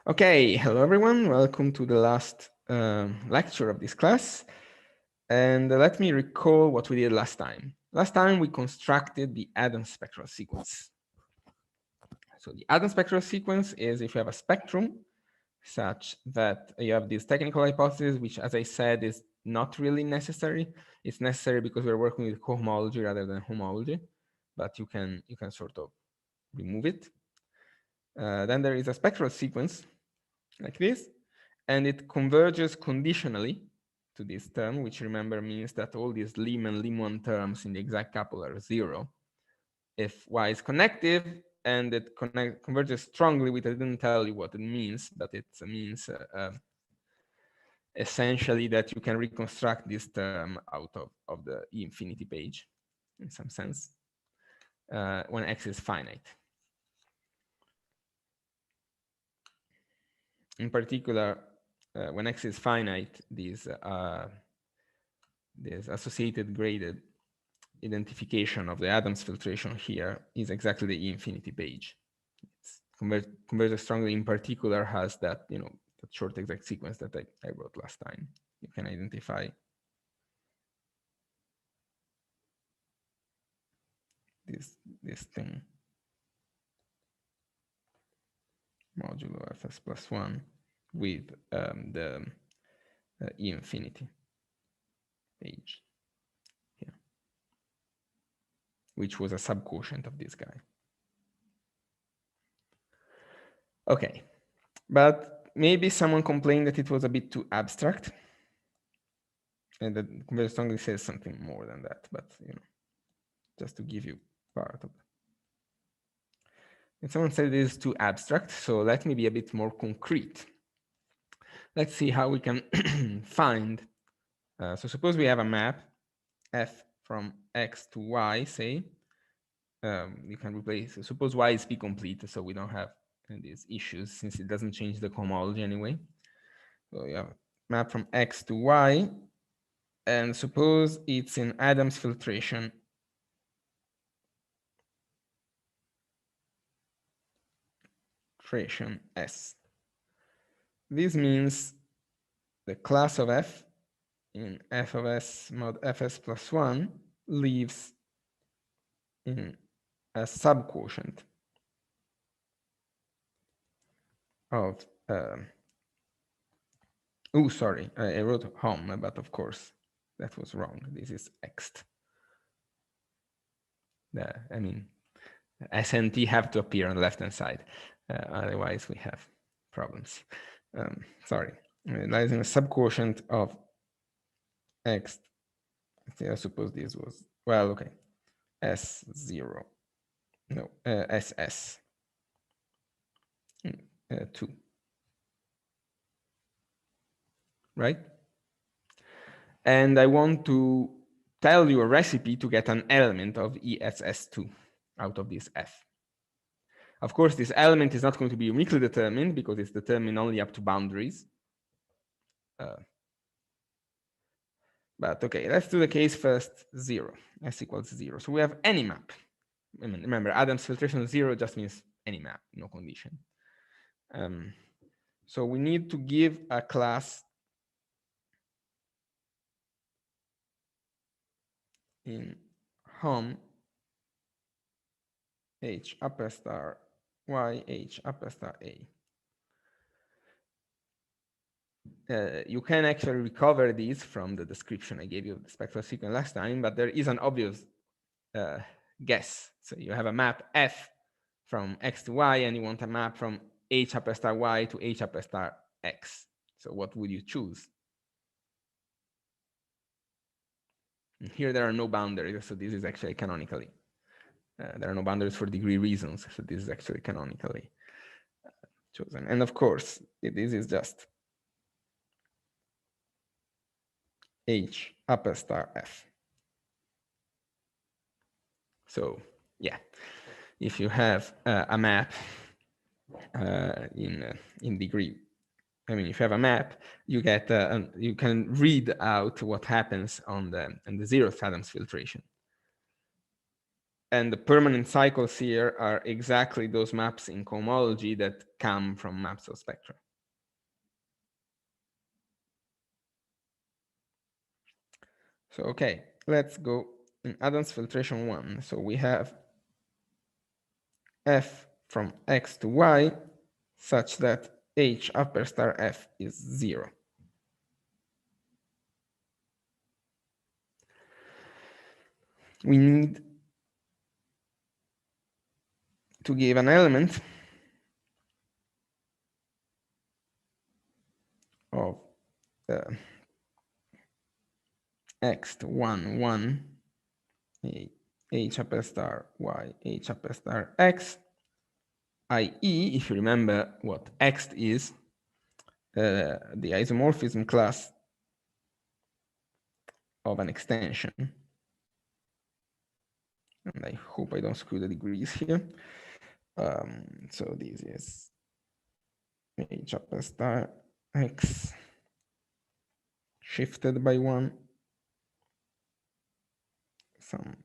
Okay, hello everyone. Welcome to the last lecture of this class. And let me recall what we did last time. Last time we constructed the Adams spectral sequence. So the Adams spectral sequence is if you have a spectrum such that you have this technical hypothesis, which, as I said, is not really necessary. It's necessary because we're working with cohomology rather than homology, but you can sort of remove it. Then there is a spectral sequence like this, and it converges conditionally to this term, which remember means that all these lim and lim1 terms in the exact couple are 0 if y is connective, and it converges strongly with, I didn't tell you what it means, but it means essentially that you can reconstruct this term out of the E infinity page in some sense when x is finite. In particular, when x is finite, this associated graded identification of the Adams filtration here is exactly the E infinity page. It's converges strongly. In particular, has that that short exact sequence that I wrote last time. You can identify this thing modulo fs plus 1 with the E infinity page here, which was a subquotient of this guy. Okay, but maybe someone complained that it was a bit too abstract, and that very strongly says something more than that, but just to give you part of it. And someone said it is too abstract, so let me be a bit more concrete. Let's see how we can find. So suppose we have a map f from x to y, say. You can replace, suppose y is p complete, so we don't have these issues since it doesn't change the cohomology anyway. So you have a map from x to y, and suppose it's in Adams filtration S. This means the class of f in f of s mod fs plus 1 lives in a subquotient of oh, sorry, I wrote hom, but of course that was wrong. This is ext. I mean, s and t have to appear on the left-hand side. Otherwise, we have problems. Sorry. It lies in a subquotient of x. I suppose this was, well, okay. S0. No, SS. 2. Right? And I want to tell you a recipe to get an element of ESS2 out of this F. Of course, this element is not going to be uniquely determined because it's determined only up to boundaries. But okay, let's do the case first 0, S equals 0. So we have any map. I mean, remember, Adams filtration 0 just means any map, no condition. So we need to give a class in hom h upper star y h upper star a. You can actually recover these from the description I gave you of the spectral sequence last time, but there is an obvious guess. So you have a map f from x to y, and you want a map from h upper star y to h upper star x. So what would you choose? And here there are no boundaries, so this is actually canonically. There are no boundaries for degree reasons, so this is actually canonically chosen. And of course, this is just h upper star f. So yeah, if you have a map in degree, I mean, if you have a map, you get you can read out what happens on the zeroth Adams filtration. And the permanent cycles here are exactly those maps in cohomology that come from maps of spectra. So, okay, let's go in Adams filtration 1. So we have f from x to y such that h upper star f is 0. We need to give an element of x to 1, 1, h upper star y, h upper star x, i.e., if you remember what x is, the isomorphism class of an extension. And I hope I don't screw the degrees here. So this is h upper star x shifted by 1, some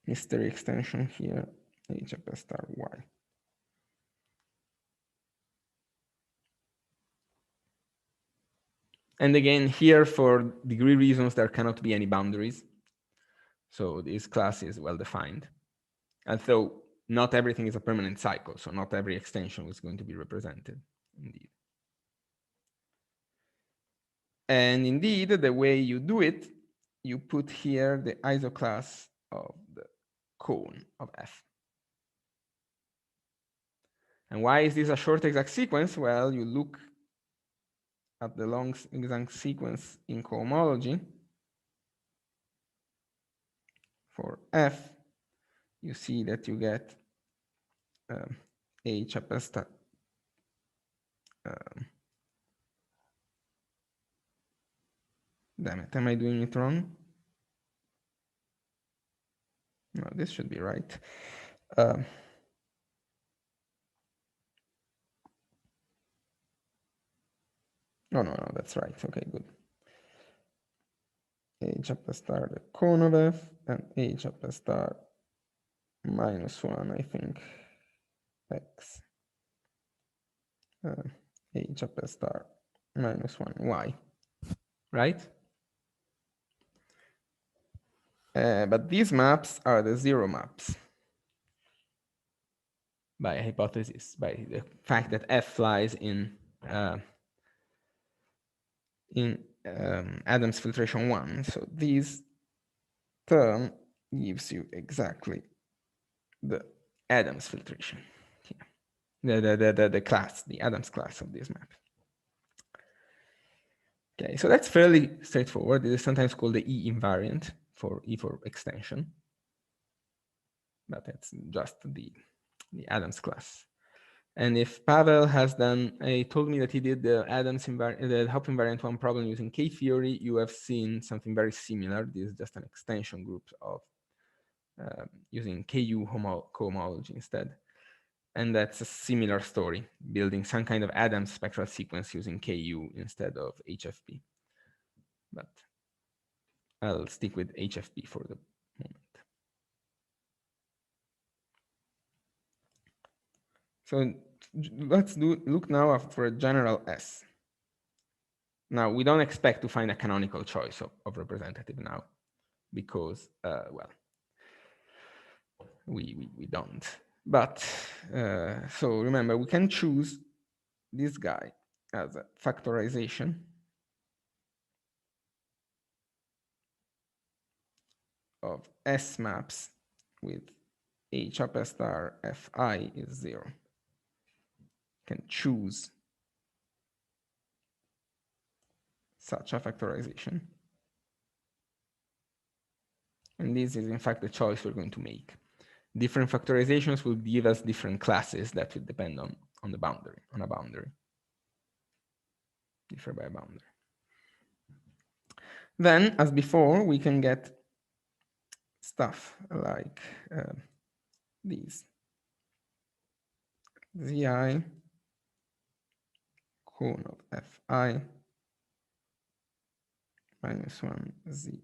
mystery extension here, h upper star y. And again, here for degree reasons, there cannot be any boundaries. So this class is well defined. Although not everything is a permanent cycle, so not every extension is going to be represented, indeed. And indeed, the way you do it, you put here the isoclass of the cone of F. And why is this a short exact sequence? Well, you look at the long exact sequence in cohomology for F, you see that you get H upper star. Damn it, am I doing it wrong? No, this should be right. No, that's right. Okay, good. H upper star the cone of F and H upper star minus 1, I think, X. H upper star minus 1, Y, right? But these maps are the 0 maps by hypothesis, by the fact that F lies in Adams filtration 1. So this term gives you exactly the Adams filtration, the class, the Adams class of this map. Okay, so that's fairly straightforward. It is sometimes called the E invariant for E for extension, but it's just the Adams class. And if Pavel has told me that he did the the Hopf invariant 1 problem using K theory, you have seen something very similar. This is just an extension group of using KU cohomology instead. And that's a similar story, building some kind of Adams spectral sequence using KU instead of HFP. But I'll stick with HFP for the moment. So let's look now for a general S. Now, we don't expect to find a canonical choice of representative now, because, well, we don't. But, so remember, we can choose this guy as a factorization of S maps with H upper star Fi is 0. Can choose such a factorization. And this is in fact the choice we're going to make. Different factorizations will give us different classes that will depend on the boundary, on a boundary. Differ by a boundary. Then, as before, we can get stuff like these. Zi cone of Fi minus 1 Zi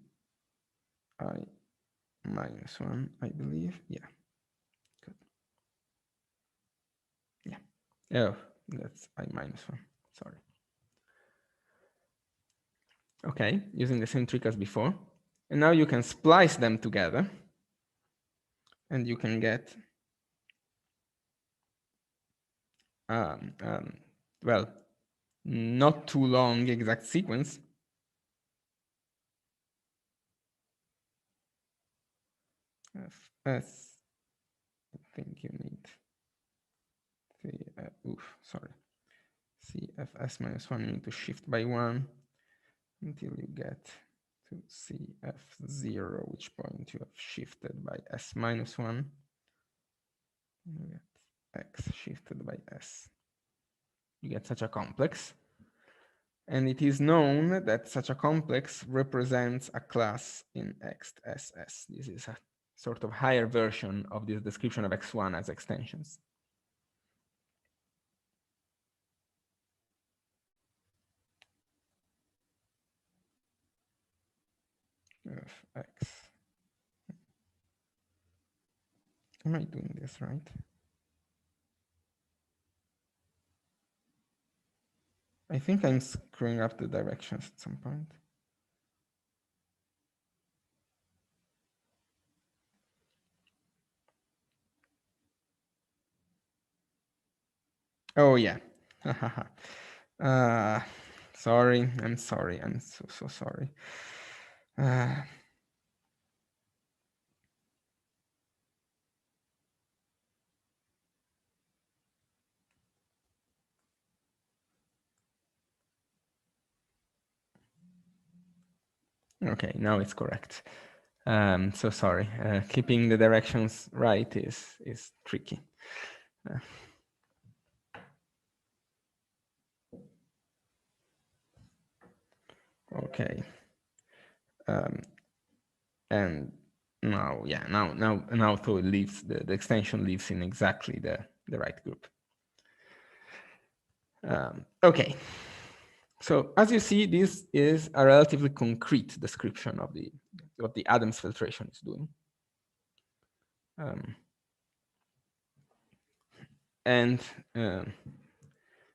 minus 1, I believe. Yeah. Good. Yeah. Oh, that's I minus 1. Sorry. Okay, using the same trick as before. And now you can splice them together. And you can get, well, not too long exact sequence. Fs, I think you need sorry. CFS minus 1, you need to shift by 1 until you get to CF0, which point you have shifted by S minus 1. You get X shifted by S. You get such a complex. And it is known that such a complex represents a class in XSS. This is a sort of higher version of this description of X1 as extensions. Of X. Am I doing this right? I think I'm screwing up the directions at some point. Oh, yeah. Sorry, I'm sorry. I'm so sorry. Okay, now it's correct. So sorry. Keeping the directions right is tricky. Okay. And now, yeah, now so it leaves the extension lives in exactly the right group. Okay. So as you see, this is a relatively concrete description of what the Adams filtration is doing.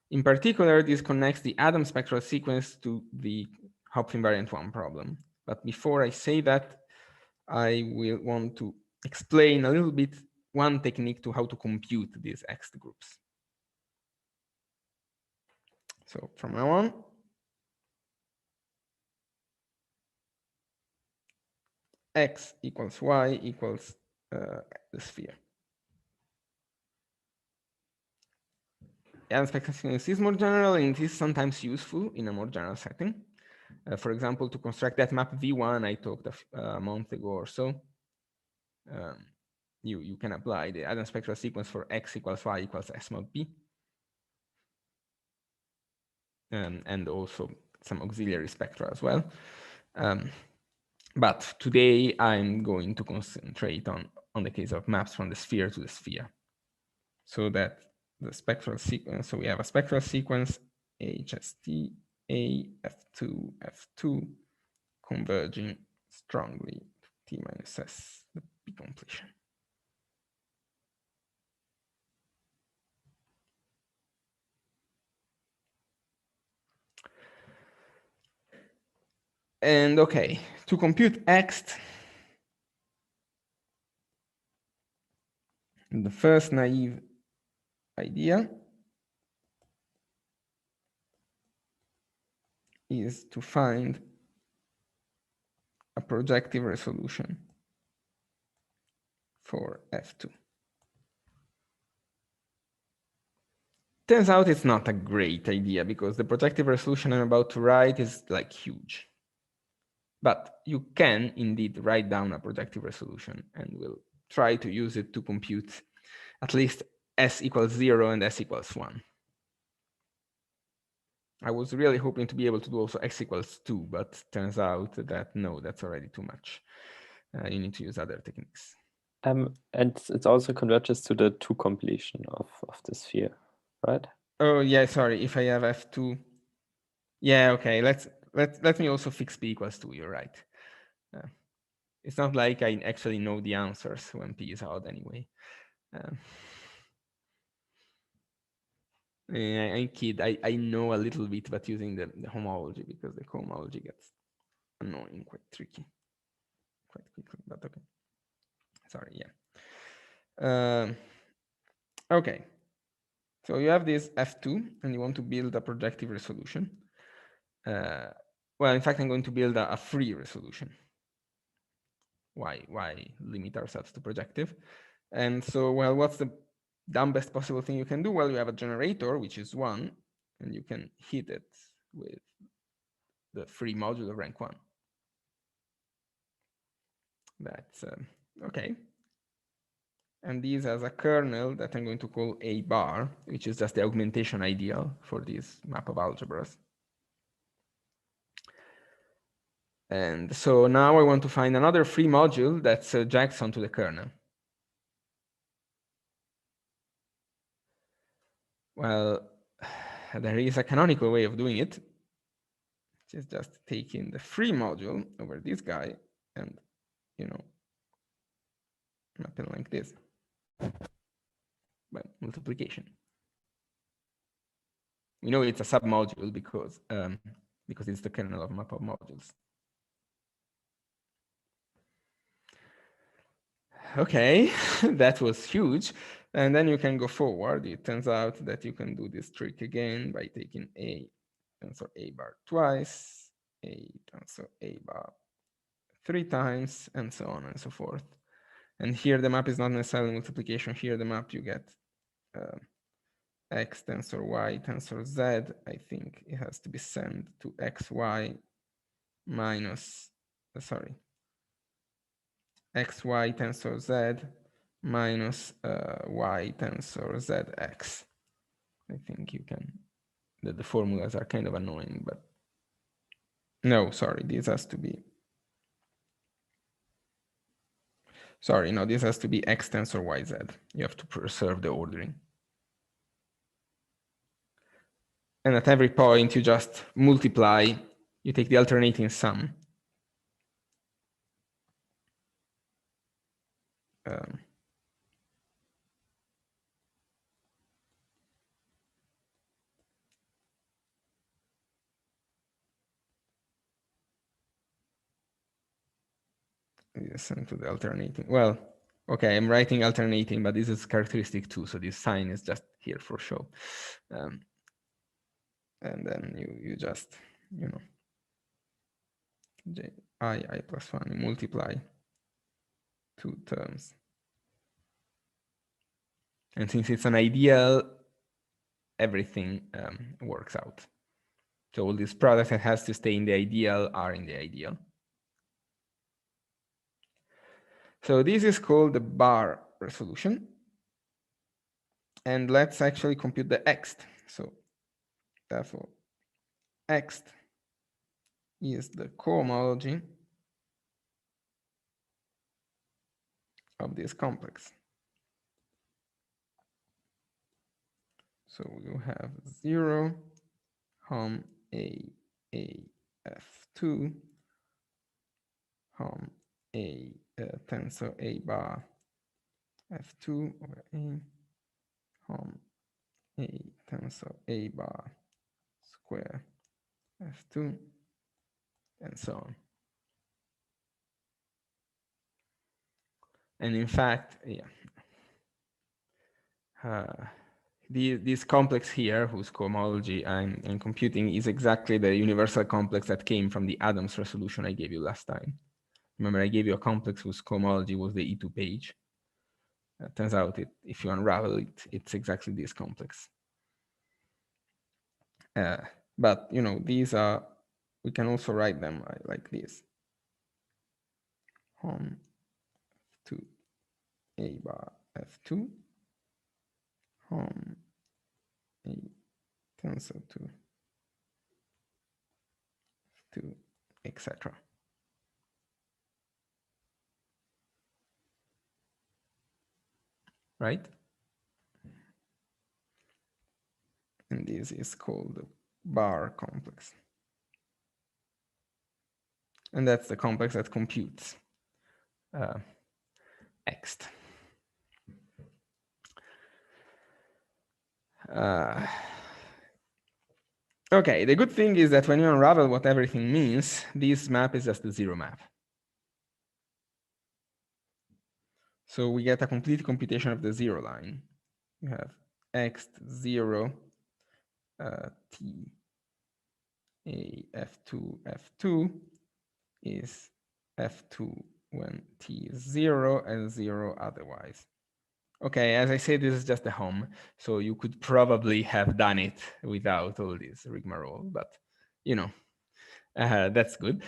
In particular, this connects the Adams spectral sequence to the Hopf invariant 1 problem. But before I say that, I will want to explain a little bit one technique to how to compute these X groups. So from now on, X equals Y equals the sphere. Adams spectral sequence is more general and it is sometimes useful in a more general setting. For example, to construct that map V1 I talked a month ago or so, you can apply the Adams spectral sequence for X equals Y equals S mod P. And also some auxiliary spectra as well. But today I'm going to concentrate on the case of maps from the sphere to the sphere. So that the spectral sequence, so we have a spectral sequence HST A F2 F2 converging strongly to T minus S, the P completion. And okay, to compute X, the first naive idea is to find a projective resolution for F2. Turns out it's not a great idea because the projective resolution I'm about to write is like huge. But you can indeed write down a projective resolution, and we'll try to use it to compute at least S equals 0 and S equals 1. I was really hoping to be able to do also X equals 2, but turns out that no, that's already too much. You need to use other techniques. And it also converges to the 2 completion of the sphere, right? Oh yeah, sorry. If I have F2, yeah, okay. Let me also fix P equals 2. You're right. It's not like I actually know the answers when P is odd anyway. I kid. I know a little bit, but using the homology, because the cohomology gets annoying, quite tricky, quite quickly. But okay. Sorry. Yeah. Okay. So you have this F2, and you want to build a projective resolution. Well, in fact, I'm going to build a free resolution. Why limit ourselves to projective? And so, well, what's the dumbest possible thing you can do? Well, you have a generator, which is 1, and you can hit it with the free module of rank 1. That's okay. And this has a kernel that I'm going to call A bar, which is just the augmentation ideal for this map of algebras. And so now I want to find another free module that's jacks onto the kernel. Well, there is a canonical way of doing it, which is just taking the free module over this guy and, mapping like this by multiplication. We know it's a submodule because it's the kernel of map of modules. Okay, that was huge. And then you can go forward. It turns out that you can do this trick again by taking A tensor A bar twice, A tensor A bar 3 times, and so on and so forth. And here the map is not necessarily multiplication. Here the map you get x tensor y tensor z. I think it has to be sent to xy minus, xy tensor z minus y tensor zx. I think you can, the formulas are kind of annoying, but no, sorry, this has to be, this has to be x tensor yz. You have to preserve the ordering. And at every point, you just multiply, you take the alternating sum. Listen to the alternating. Well, okay, I'm writing alternating, but this is characteristic too. So this sign is just here for show. And then you just, I plus 1, you multiply 2 terms. And since it's an ideal, everything works out. So all these products that has to stay in the ideal are in the ideal. So this is called the bar resolution. And let's actually compute the x. So therefore, x is the cohomology of this complex. So you have 0, hom A F2, hom A tensor A bar F2 over A, hom A tensor A bar square F2, and so on. And in fact, this complex here, whose cohomology I'm computing, is exactly the universal complex that came from the Adams resolution I gave you last time. Remember, I gave you a complex whose cohomology was the E2 page. Turns out, if you unravel it, it's exactly this complex. But these are, we can also write them like this. Hom to A bar F2, hom A tensor to etc. Right? And this is called the bar complex. And that's the complex that computes Ext. Okay, the good thing is that when you unravel what everything means, this map is just a zero map. So we get a complete computation of the zero line. You have Ext0 T A F2 F2 is F2 when T is 0 and 0 otherwise. Okay, as I said, this is just a home, so you could probably have done it without all this rigmarole, but you know, that's good.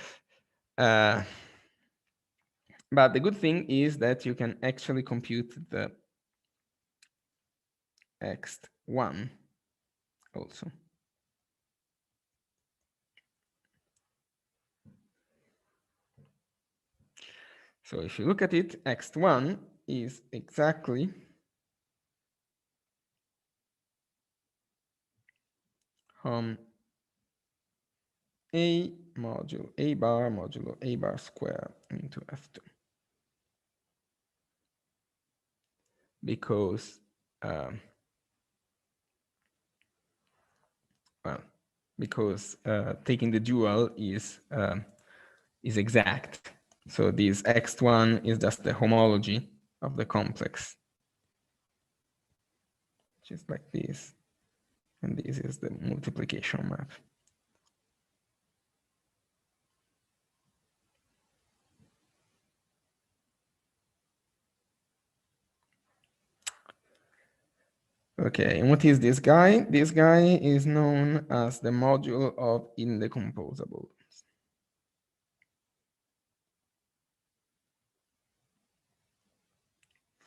But the good thing is that you can actually compute the Ext1 also. So if you look at it, Ext1 is exactly hom A modulo A bar modulo A bar square into F2. Because, taking the dual is exact. So this Ext1 is just the homology of the complex, which is like this. And this is the multiplication map. Okay, and what is this guy? This guy is known as the module of indecomposable.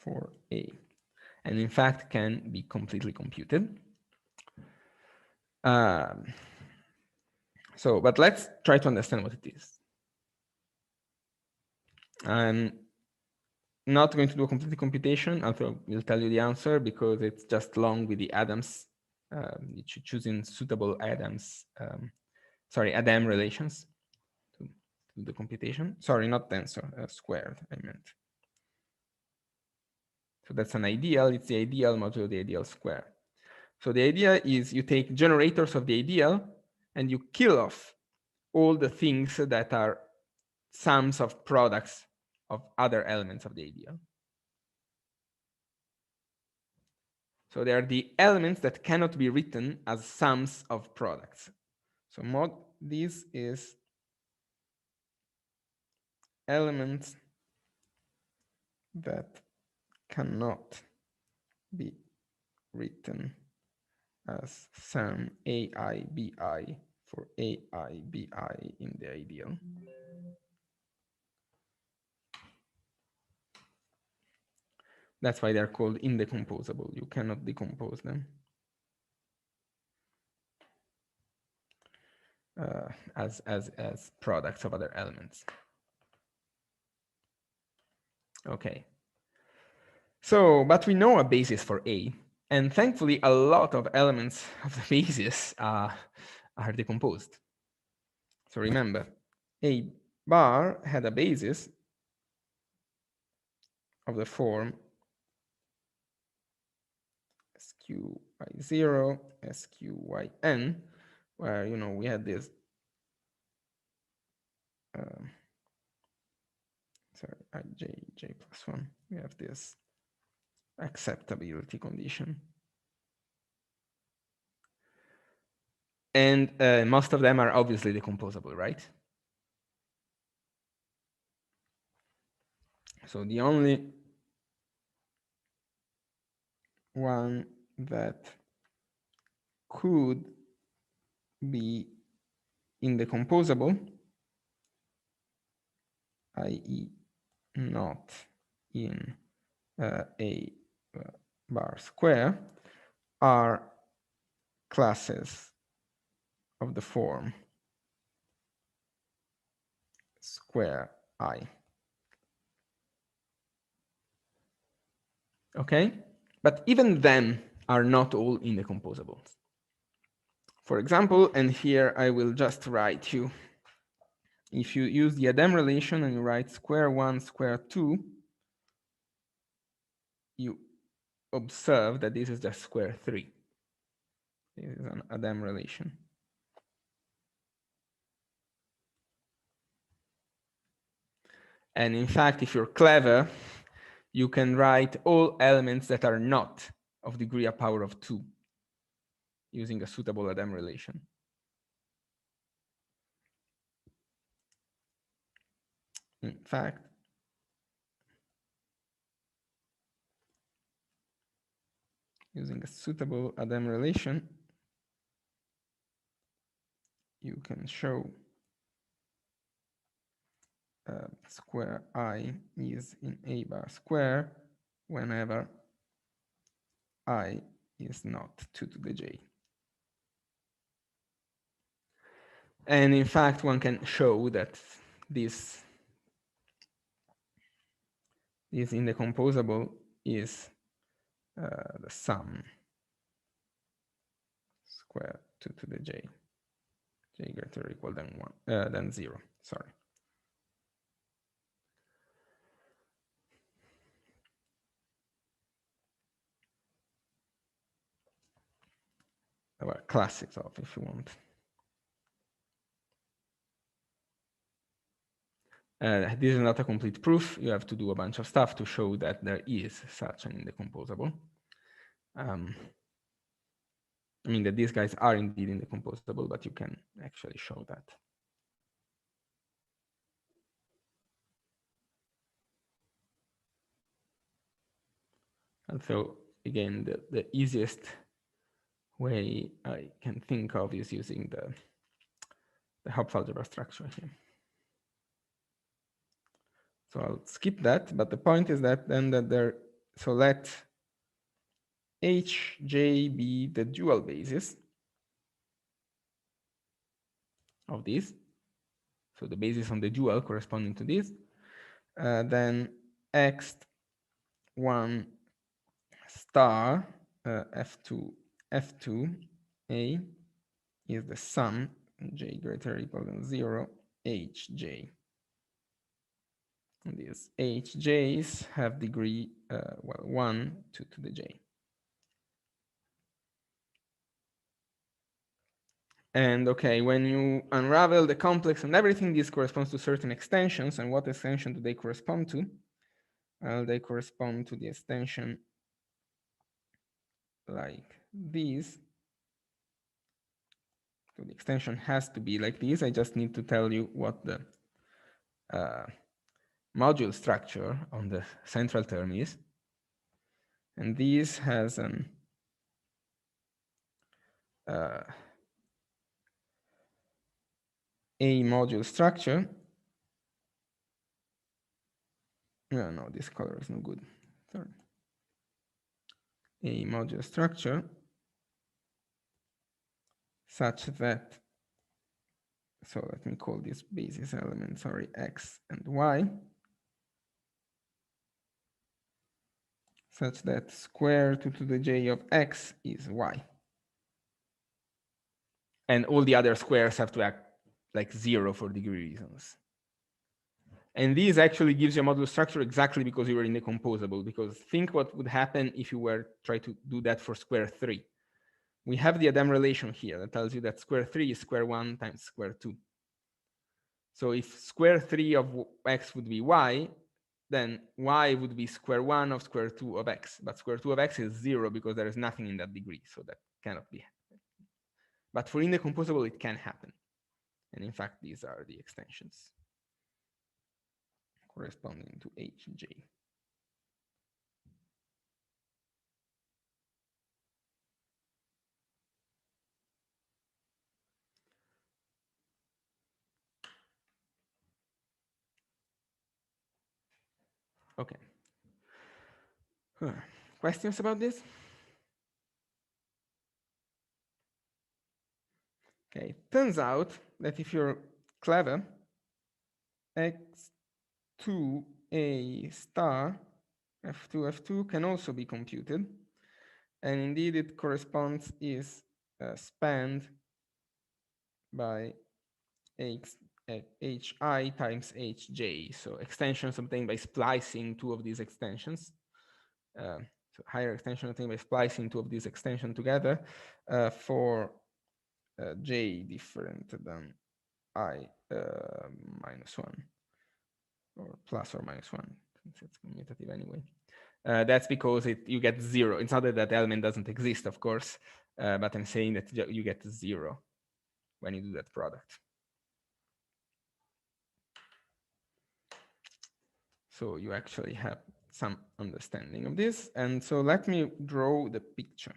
For A, and in fact can be completely computed. But let's try to understand what it is. I'm not going to do a complete computation, although we'll tell you the answer because it's just long with the Adams, choosing suitable Adams, Adam relations to the computation. Sorry, not tensor, squared, I meant. So that's an ideal, it's the ideal modulo the ideal square. So the idea is you take generators of the ideal and you kill off all the things that are sums of products of other elements of the ideal. So they are the elements that cannot be written as sums of products. So this is elements that cannot be written as sum AI BI for AI BI in the ideal. That's why they're called indecomposable. You cannot decompose them as products of other elements. Okay. So, but we know a basis for A, and thankfully a lot of elements of the basis are decomposed. So remember, A bar had a basis of the form SQY0, SQYN, where, you know, we had this, J plus 1, we have this acceptability condition. And most of them are obviously decomposable, right? So the only one that could be indecomposable, i.e. not in a bar square, are classes of the form square I. Okay? But even them are not all indecomposables. For example, and here I will just write you if you use the Adam relation and you write square 1, square 2, you observe that this is just square 3. This is an Adam relation. And in fact, if you're clever, you can write all elements that are not of degree a power of 2 using a suitable Adam relation. In fact, using a suitable Adam relation, you can show square I is in A bar square whenever I is not 2 to the j. And in fact, one can show that this indecomposable is the sum square 2 to the j greater or equal than 0. Sorry. Well, classics of, if you want. This is not a complete proof. You have to do a bunch of stuff to show that there is such an indecomposable. I mean that these guys are indeed indecomposable, but you can actually show that. And so again, the easiest way I can think of is using the Hopf algebra structure here. So I'll skip that, but the point is that then so let Hj be the dual basis of this. So the basis on the dual corresponding to this. Then x1 star f2a is the sum j greater or equal than 0 hj. And these hj's have degree 1 to the j. And okay, when you unravel the complex and everything, this corresponds to certain extensions. And what extension do they correspond to? They correspond to the extension like this. So the extension has to be like this. I just need to tell you what the module structure on the central term is. And this has an a module structure. No, this color is no good. Sorry. A module structure such that, so let me call this basis element, sorry, x and y, such that square 2 to the j of x is y. And all the other squares have to act like 0 for degree reasons. And this actually gives you a module structure exactly because you were indecomposable, because think what would happen if you were try to do that for square 3. We have the Adam relation here that tells you that square 3 is square 1 times square 2. So if square 3 of x would be y, then y would be square 1 of square 2 of x. But square 2 of x is 0 because there is nothing in that degree, so that cannot be. But for indecomposable, it can happen. And in fact, these are the extensions corresponding to hj. Okay. Questions about this? Okay, turns out that if you're clever, x2a star f2 can also be computed. And indeed it corresponds is spanned by hi times hj. So extensions obtained by splicing two of these extensions. So higher extension obtained by splicing two of these extensions together for j different than I minus 1 or plus or minus 1, since it's commutative anyway. That's because you get 0. It's not that that element doesn't exist, of course, but I'm saying that you get 0 when you do that product. So you actually have some understanding of this. And so let me draw the picture.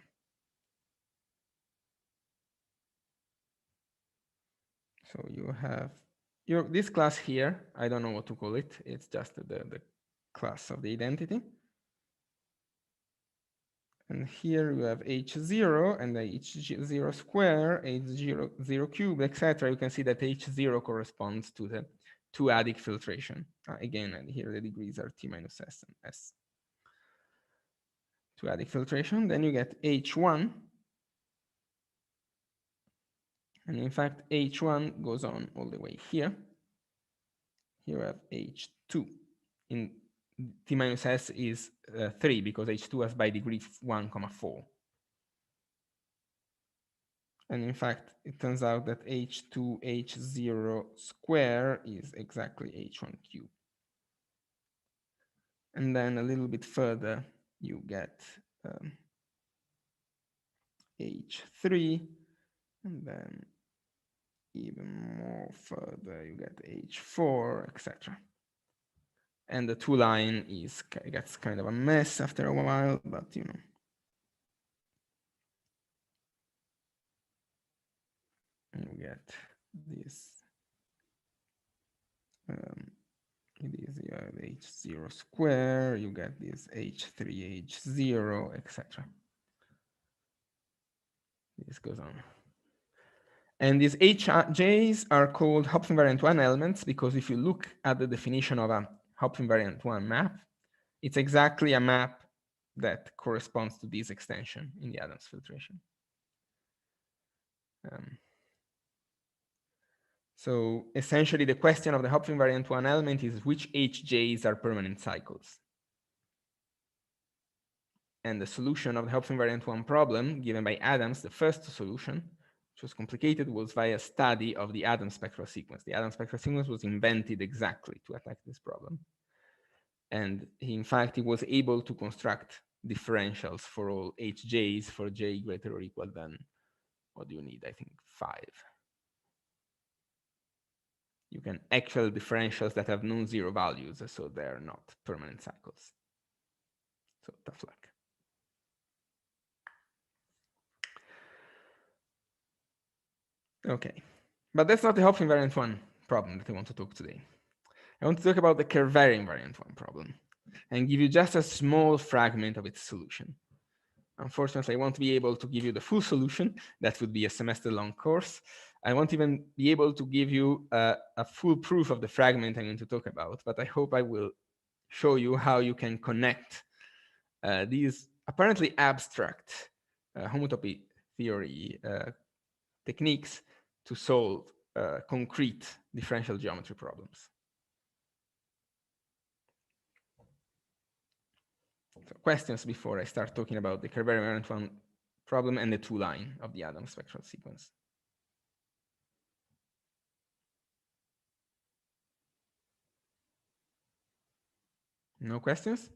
So you have this class here. I don't know what to call it. It's just the class of the identity. And here you have h0 and the h0 square, h0 cube, etc. You can see that h0 corresponds to the two-adic filtration. Again, and here the degrees are t minus s and s. Two-adic filtration. Then you get h1. And in fact, h1 goes on all the way here. Here we have h2. In t minus s is 3 because h2 has by degree 1, 4. And in fact, it turns out that h2 h0 square is exactly h1 cube. And then a little bit further, you get h3, and then even more further, you get h4, etc. And the two line gets kind of a mess after a while, but you know. And you get this. It is you have h0 square, you get this h3, h0, etc. This goes on. And these hj's are called Hopf invariant 1 elements because if you look at the definition of a Hopf invariant 1 map, it's exactly a map that corresponds to this extension in the Adams filtration. So essentially the question of the Hopf invariant 1 element is which hj's are permanent cycles. And the solution of the Hopf invariant 1 problem given by Adams, the first solution, which was complicated, was via study of the Adams spectral sequence. The Adams spectral sequence was invented exactly to attack this problem. And in fact, he was able to construct differentials for all hj's for j greater or equal than, what do you need? I think 5. You can actual differentials that have non-zero values, so they're not permanent cycles. So tough luck. Okay, but that's not the Hopf invariant 1 problem that I want to talk today. I want to talk about the Kervary invariant 1 problem and give you just a small fragment of its solution. Unfortunately, I won't be able to give you the full solution. That would be a semester-long course. I won't even be able to give you a full proof of the fragment I'm going to talk about, but I hope I will show you how you can connect these apparently abstract homotopy theory techniques to solve concrete differential geometry problems. So questions before I start talking about the Kervary invariant 1 problem and the two line of the Adams spectral sequence. No questions?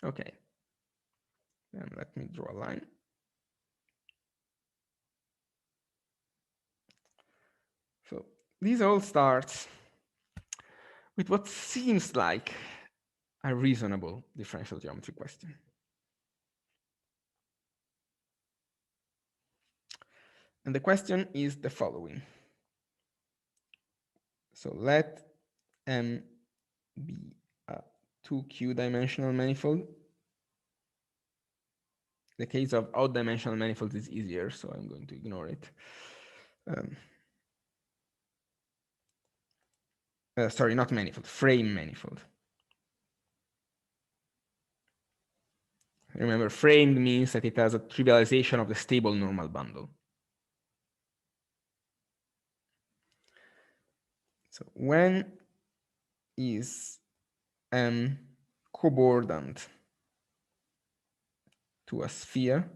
Okay. Then let me draw a line. So this all starts with what seems like a reasonable differential geometry question. And the question is the following. So let M be a 2Q dimensional manifold. The case of odd dimensional manifold is easier, so I'm going to ignore it. Sorry, not manifold, frame manifold. Remember, framed means that it has a trivialization of the stable normal bundle. So when is M cobordant to a sphere?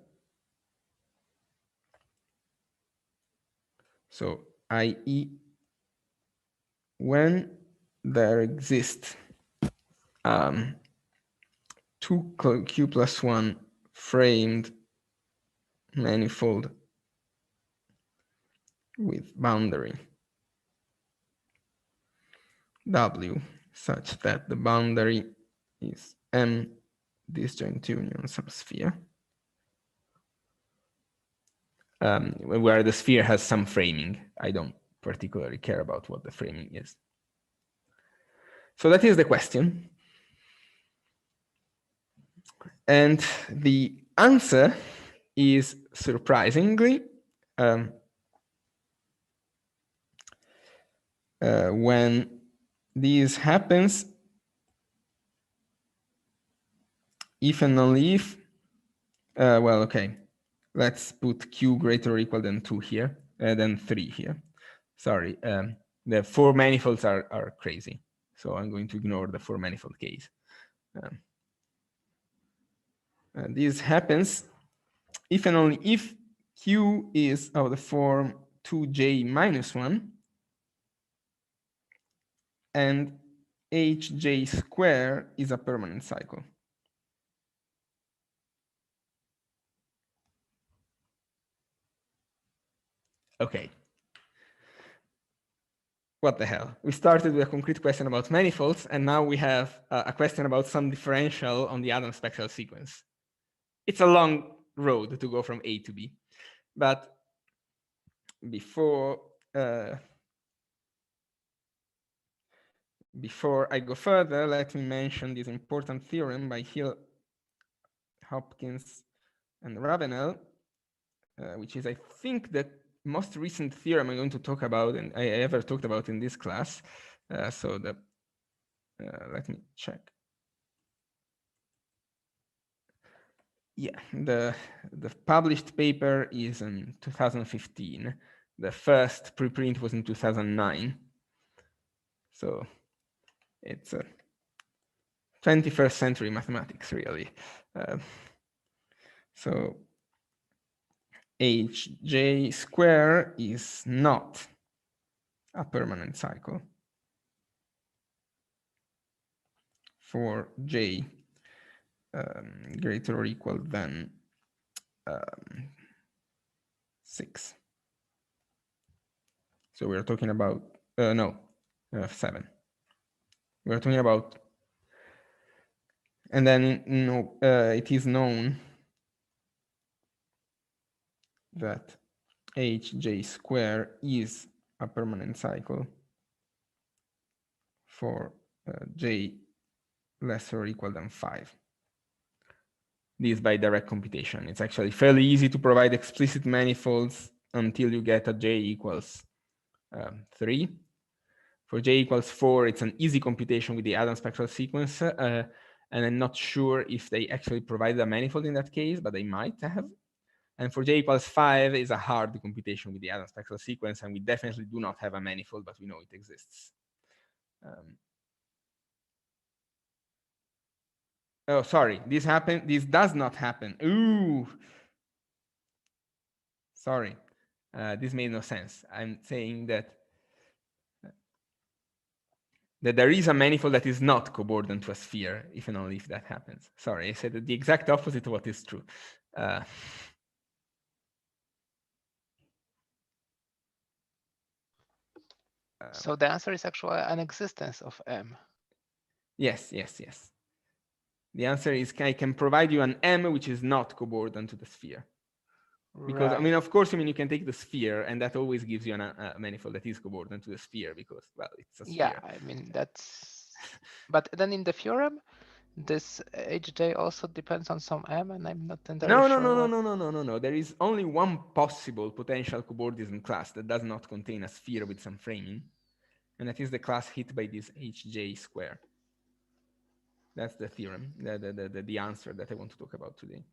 So i.e. when there exists 2q+1 framed manifold with boundary W such that the boundary is M disjoint union subsphere, where the sphere has some framing. I don't particularly care about what the framing is. So that is the question. And the answer is surprisingly when this happens, if and only if, well, okay, let's put q greater or equal than 2 here, than 3 here. Sorry, the 4 manifolds are crazy. So I'm going to ignore the 4 manifold case. This happens if and only if q is of the form 2j minus 1 and hj square is a permanent cycle. Okay. What the hell? We started with a concrete question about manifolds, and now we have a question about some differential on the Adams spectral sequence. It's a long road to go from A to B. But before I go further, let me mention this important theorem by Hill, Hopkins, and Ravenel, which is, I think, the most recent theorem I'm going to talk about and I ever talked about in this class. So let me check. Yeah, the published paper is in 2015. The first preprint was in 2009. So it's a 21st century mathematics, really. So hj square is not a permanent cycle for j greater or equal than 6. So we're talking about, 7. We're talking about, and then it is known that hj square is a permanent cycle for j less or equal than 5. This by direct computation. It's actually fairly easy to provide explicit manifolds until you get a j equals 3. For j equals 4, it's an easy computation with the Adams spectral sequence, and I'm not sure if they actually provide a manifold in that case, but they might have. And for j equals 5 is a hard computation with the Adams spectral sequence, and we definitely do not have a manifold, but we know it exists. Oh, sorry, this happened. This does not happen. Ooh, sorry, this made no sense. I'm saying that there is a manifold that is not cobordant to a sphere, if and only if that happens. Sorry, I said the exact opposite of what is true. So the answer is actually an existence of M. Yes. The answer is I can provide you an M which is not cobordant to the sphere. Because, right. I mean, of course, you can take the sphere, and that always gives you a manifold that is cobordant to the sphere because, well, it's a sphere. Yeah, I mean, that's... But then in the theorem, this hj also depends on some M, and I'm not entirely sure. No. There is only one possible potential cobordism class that does not contain a sphere with some framing, and that is the class hit by this hj square. That's the theorem, the answer that I want to talk about today.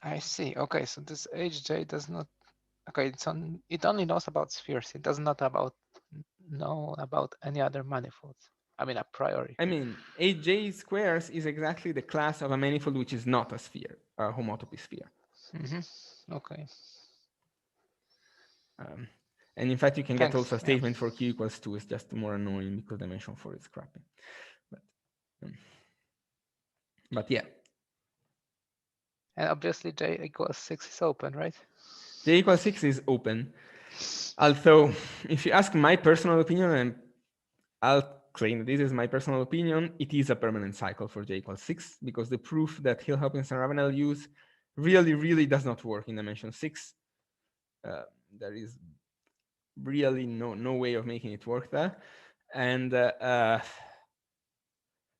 I see. Okay, so this hj does not Okay, it only knows about spheres. It does not know about any other manifolds. I mean, a priori. I mean, 8J squares is exactly the class of a manifold which is not a sphere, a homotopy sphere. Okay. And in fact, you can get Thanks. also a Yeah. statement for q equals 2. It's just more annoying because dimension 4 is crappy. But yeah. And obviously J equals 6 is open, right? J equals 6 is open. Although, if you ask my personal opinion, and I'll claim that this is my personal opinion, it is a permanent cycle for J equals 6, because the proof that Hill-Hopkins and Ravenel use really does not work in dimension 6. There is really no way of making it work there. And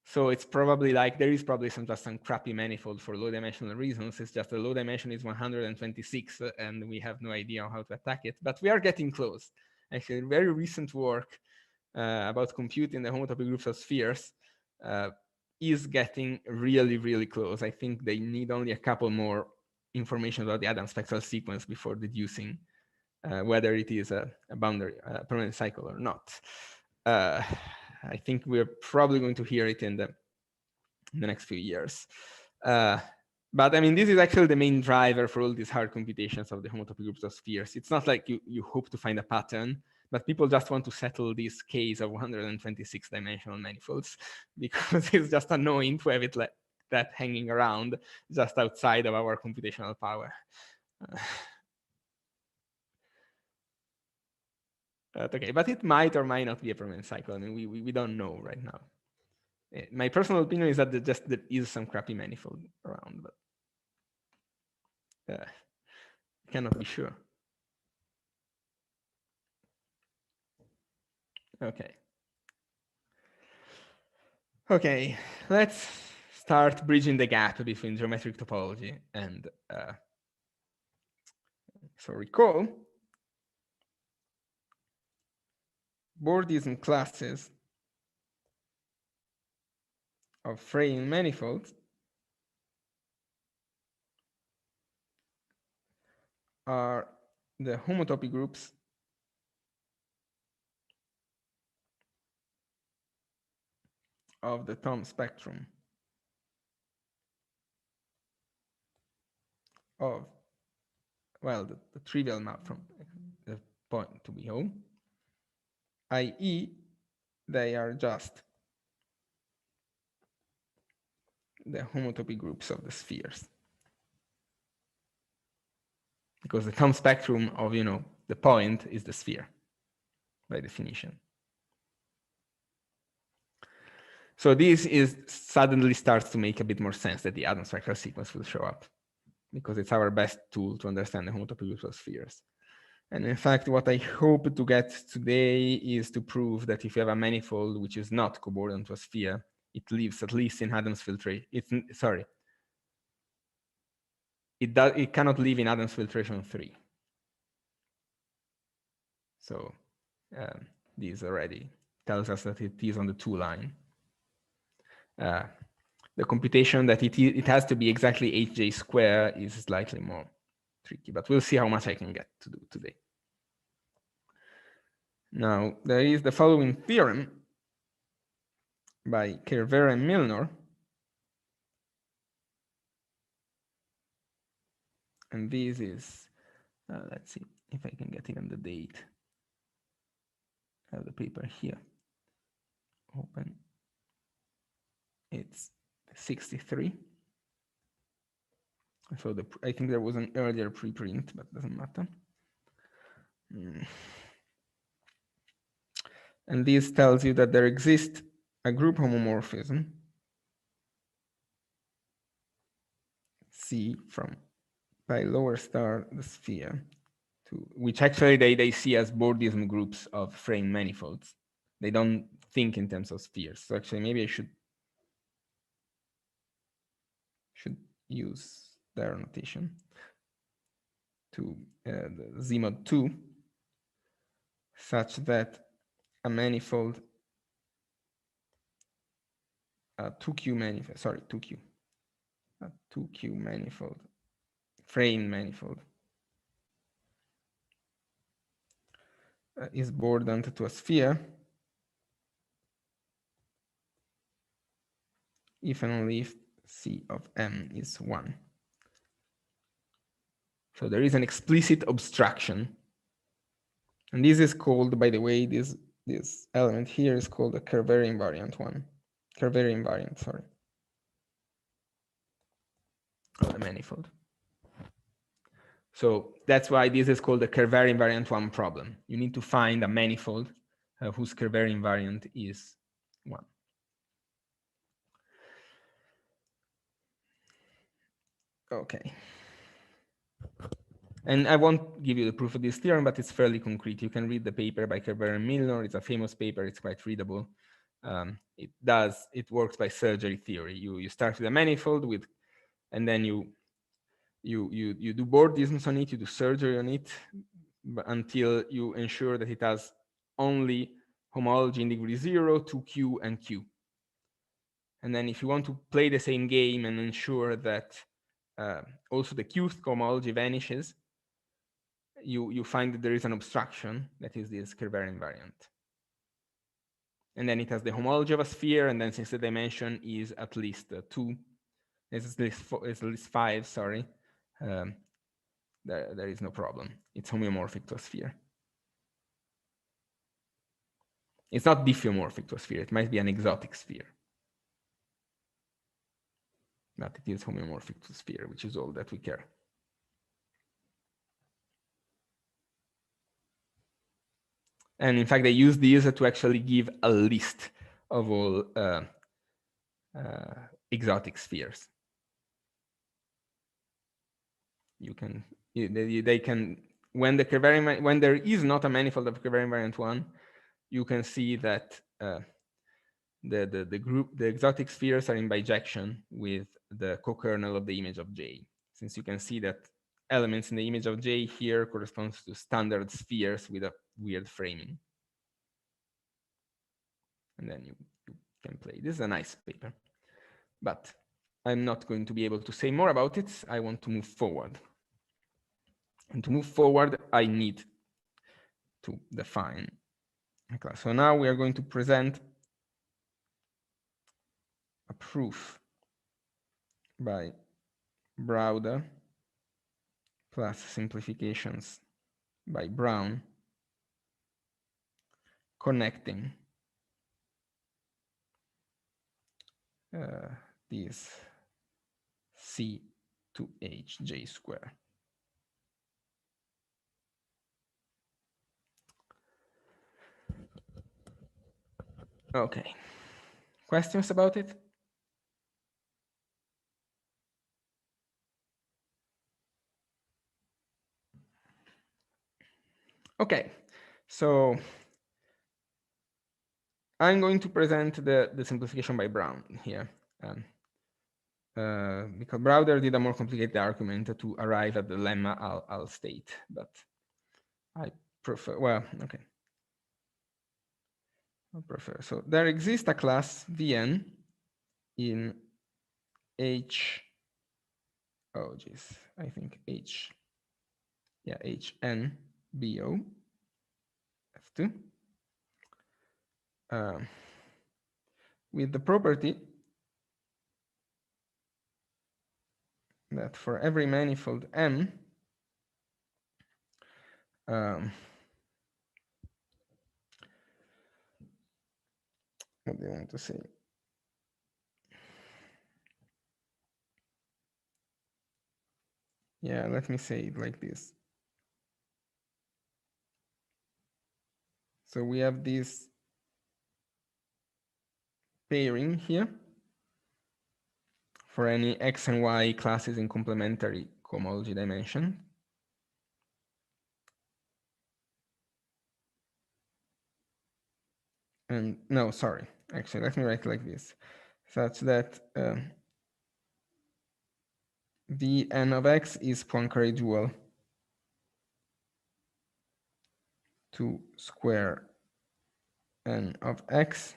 so it's probably like, there is probably just some crappy manifold for low dimensional reasons. It's just the low dimension is 126 and we have no idea how to attack it, but we are getting close. Actually, very recent work about computing the homotopy groups of spheres is getting really close. I think they need only a couple more information about the Adams spectral sequence before deducing whether it is a boundary, permanent cycle or not. I think we're probably going to hear it in the next few years. But I mean, this is actually the main driver for all these hard computations of the homotopy groups of spheres. It's not like you hope to find a pattern, but people just want to settle this case of 126 dimensional manifolds because it's just annoying to have it like that hanging around just outside of our computational power. Okay, but it might or might not be a permanent cycle. I mean, we don't know right now. My personal opinion is that there is some crappy manifold around, but cannot be sure. Okay, let's start bridging the gap between geometric topology and so recall Bordism classes of frame manifolds are the homotopy groups of the Thom spectrum of, well, the trivial map from the point to be home, i.e. they are just the homotopy groups of the spheres. Because the Thom spectrum of, the point is the sphere, by definition. So this suddenly starts to make a bit more sense that the Adams spectral sequence will show up, because it's our best tool to understand the homotopy groups of spheres. And in fact, what I hope to get today is to prove that if you have a manifold which is not cobordant to a sphere, it lives at least in Adams filtration. It cannot live in Adams filtration 3. So this already tells us that it is on the 2 line. The computation that it has to be exactly 8J square is slightly more tricky, but we'll see how much I can get to do today. Now, there is the following theorem by Kerver and Milnor. And this is, let's see if I can get even the date. I have the paper here. Open. It's 63. So I think there was an earlier preprint, but doesn't matter. And this tells you that there exists a group homomorphism C from pi lower star the sphere, which actually they see as Bordism groups of frame manifolds. They don't think in terms of spheres. So actually, maybe I should use their notation to the Z mod 2, such that a manifold, 2Q manifold, sorry, 2Q, a 2Q manifold, frame manifold, is bordant to a sphere if and only if C of M is 1. So there is an explicit obstruction. And this is called, by the way, this element here is called a Kervere invariant one. Kervere invariant, sorry. Of the manifold. So that's why this is called the Kervere invariant one problem. You need to find a manifold whose Kervere invariant is 1. Okay. And I won't give you the proof of this theorem, but it's fairly concrete. You can read the paper by Kerber and Milnor. It's a famous paper. It's quite readable. It works by surgery theory. You start with a manifold and then you do Bordisms on it, you do surgery on it until you ensure that it has only homology in degree 0, 2q, and q. And then if you want to play the same game and ensure that also the qth homology vanishes, you find that there is an obstruction, that is this Kerber invariant. And then it has the homology of a sphere, and then since the dimension is at least 2, it's at least 5, sorry, there is no problem. It's homeomorphic to a sphere. It's not diffeomorphic to a sphere. It might be an exotic sphere. But it is homeomorphic to a sphere, which is all that we care. And in fact, they use these to actually give a list of all exotic spheres. They can, when there is not a manifold of Kerber invariant 1, you can see that the exotic spheres are in bijection with the co-kernel of the image of J. Since you can see that elements in the image of J here corresponds to standard spheres with a weird framing. And then you can play. This is a nice paper, but I'm not going to be able to say more about it. I want to move forward. And to move forward, I need to define a class. So now we are going to present a proof by Browder plus simplifications by Brown connecting these C to H J square. Okay, questions about it? Okay, so I'm going to present the simplification by Brown here. Because Browder did a more complicated argument to arrive at the lemma I'll state, but I prefer, well, okay. I prefer, so there exists a class Vn in H, oh geez, I think H, yeah, Hn BO F2 with the property that for every manifold M, what do you want to say? Yeah, let me say it like this. So we have this pairing here for any X and Y classes in complementary cohomology dimension. And no, sorry, actually, let me write like this, such that Vn of X is Poincare dual to square n of X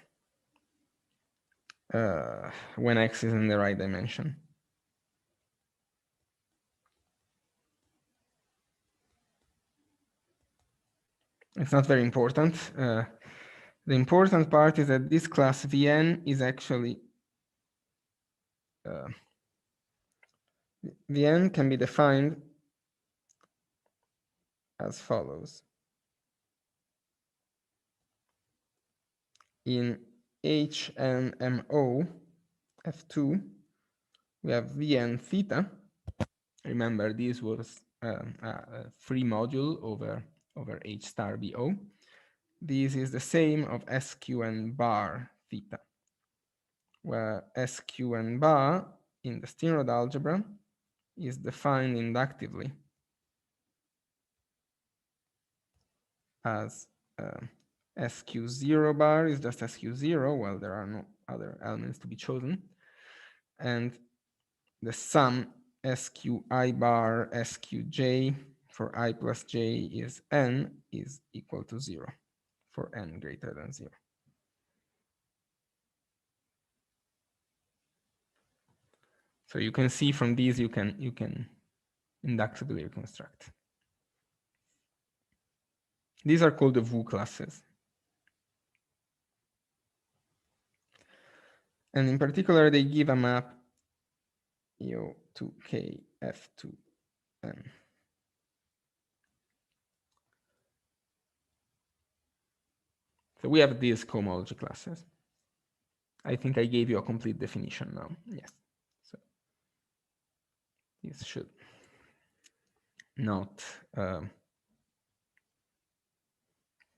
when X is in the right dimension. It's not very important. The important part is that this class Vn is actually Vn can be defined as follows. In HNMO F2, we have Vn theta. Remember, this was a free module over H star BO. This is the same of SQN bar theta, where SQN bar in the Steenrod algebra is defined inductively as SQ0 bar is just SQ0, well, there are no other elements to be chosen. And the sum SQI bar SQJ for I plus j is n is equal to 0 for n greater than 0. So you can see from these you can inductively reconstruct. These are called the Wu classes. And in particular, they give a map EO to K F to N. So we have these cohomology classes. I think I gave you a complete definition now. Yes. So this should not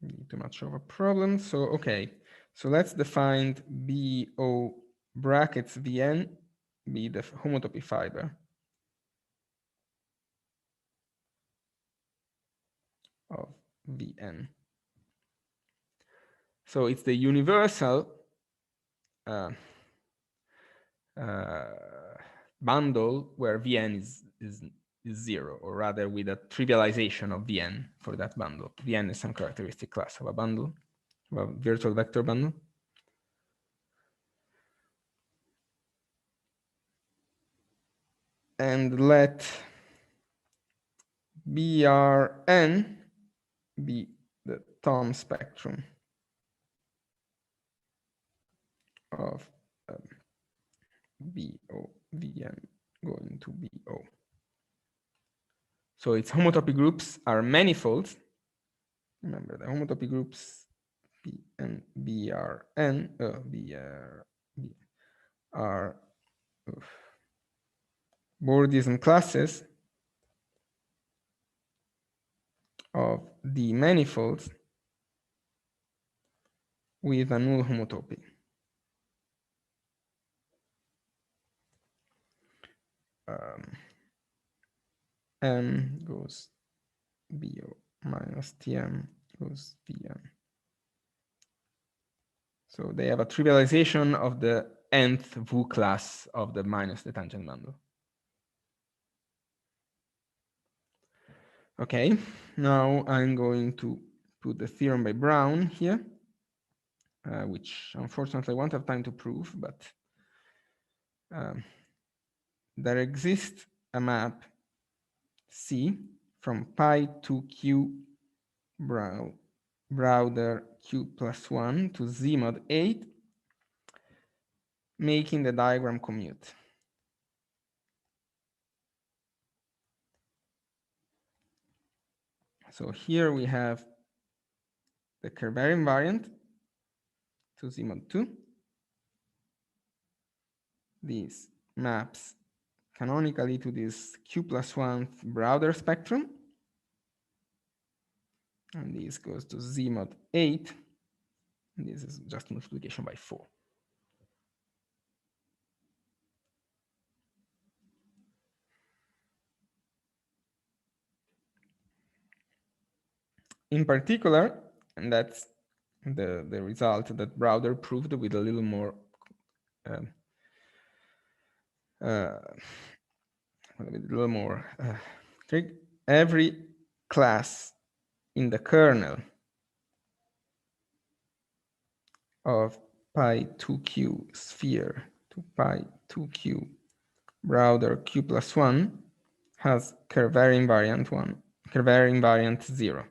be too much of a problem. So, okay. So let's define BO brackets Vn be the homotopy fiber of Vn. So it's the universal bundle where Vn is 0, or rather with a trivialization of Vn for that bundle. Vn is some characteristic class of a bundle, of a virtual vector bundle. And let Brn be the Thom spectrum of BO Vn going to BO. So its homotopy groups are manifolds. Remember, the homotopy groups B and BRN are Bordian classes of the manifolds with a null homotopy. M goes BO minus TM goes VM. So they have a trivialization of the nth Wu class of the minus the tangent bundle. Okay, now I'm going to put the theorem by Brown here, which unfortunately I won't have time to prove, but there exists a map C from pi to Q Browder Q plus 1 to Z mod 8, making the diagram commute. So here we have the Kerber invariant to Z mod 2. These maps canonically to this Q plus 1 Browder spectrum. And this goes to Z mod 8. And this is just multiplication by 4. In particular, and that's the result that Browder proved with a little more trick. Every class in the kernel of pi 2q sphere to pi 2q Browder q plus 1 has Kerber invariant 0.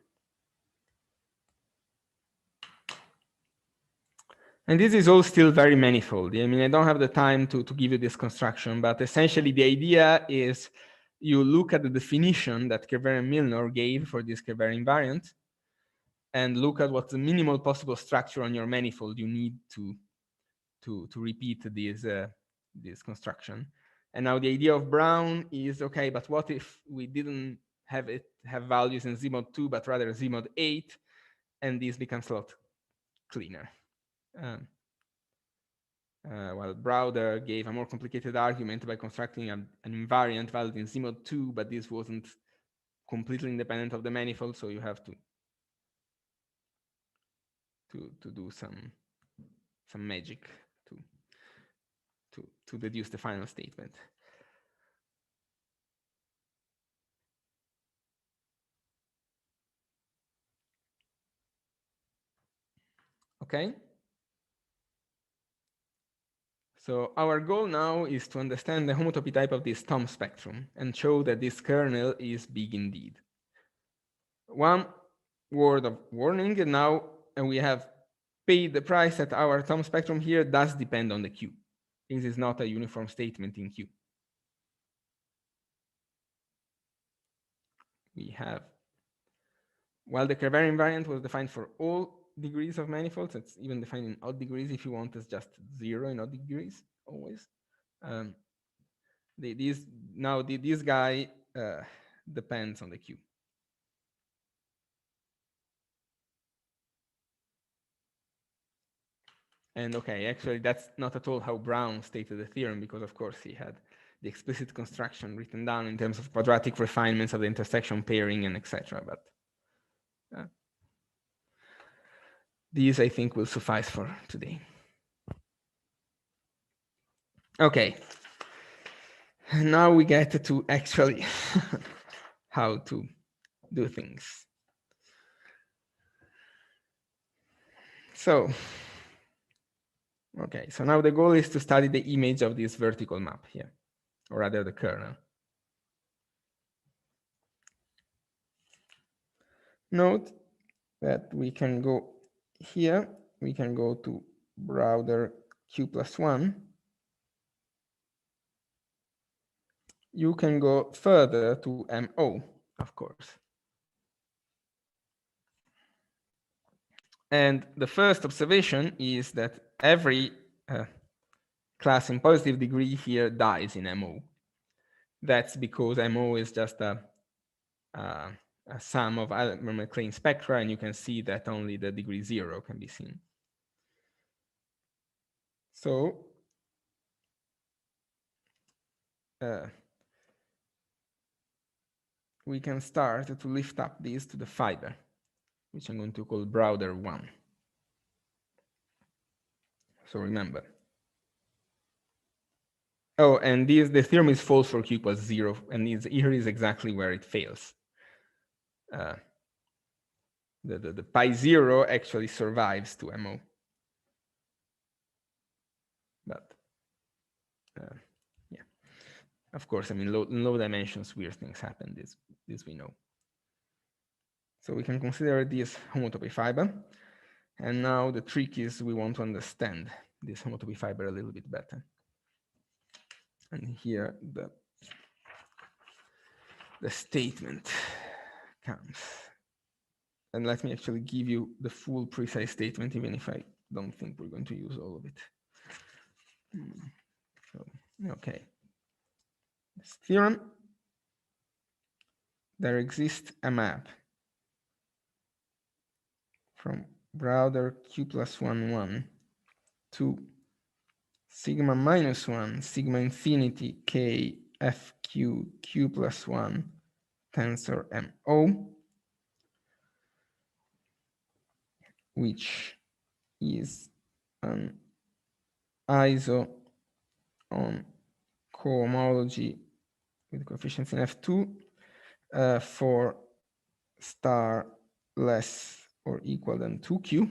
And this is all still very manifold. I mean, I don't have the time to give you this construction, but essentially the idea is you look at the definition that Kerveren-Milnor gave for this Kerveren invariant and look at what's the minimal possible structure on your manifold you need to repeat this construction. And now the idea of Brown is, okay, but what if we didn't have values in Z mod 2, but rather Z mod 8, and this becomes a lot cleaner. Well, Browder gave a more complicated argument by constructing an invariant valid in Z mod 2, but this wasn't completely independent of the manifold, so you have to do some magic to deduce the final statement. Okay. So our goal now is to understand the homotopy type of this Thom spectrum and show that this kernel is big indeed. One word of warning, and now we have paid the price that our Thom spectrum here does depend on the Q. This is not a uniform statement in Q. We have, while the Kerveren invariant was defined for all degrees of manifolds, it's even defined in odd degrees if you want, it's just 0 in odd degrees always. This guy depends on the Q. And okay, actually that's not at all how Brown stated the theorem, because of course he had the explicit construction written down in terms of quadratic refinements of the intersection pairing and etc. But these I think will suffice for today. Okay, now we get to actually how to do things. So, okay, so now the goal is to study the image of this vertical map here, or rather the kernel. Note that we can go here, we can go to Browder Q+1. You can go further to MO, of course. And the first observation is that every class in positive degree here dies in MO. That's because MO is just a sum of Maclaurin spectra, and you can see that only the degree 0 can be seen. So we can start to lift up these to the fiber, which I'm going to call Browder 1. So remember. Oh, and the theorem is false for Q = 0, and here is exactly where it fails. The pi 0 actually survives to MO. But yeah, of course, I mean, in low dimensions, weird things happen. This we know. So we can consider this homotopy fiber. And now the trick is we want to understand this homotopy fiber a little bit better. And here the statement comes. And let me actually give you the full precise statement, even if I don't think we're going to use all of it. So, okay. This theorem, there exists a map from Browder Q+1 to sigma -1, sigma infinity k fq Q+1 tensor MO, which is an ISO on cohomology with coefficients in F2 for star less or equal than 2Q,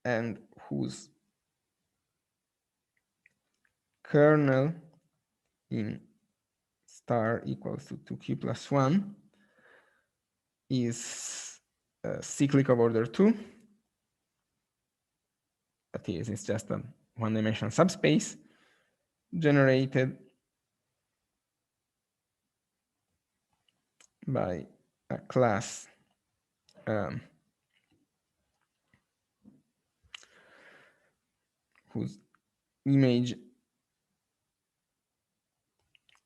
and whose kernel in star equals to 2Q+1 is cyclic of order 2, that is, it's just a one-dimensional subspace generated by a class whose image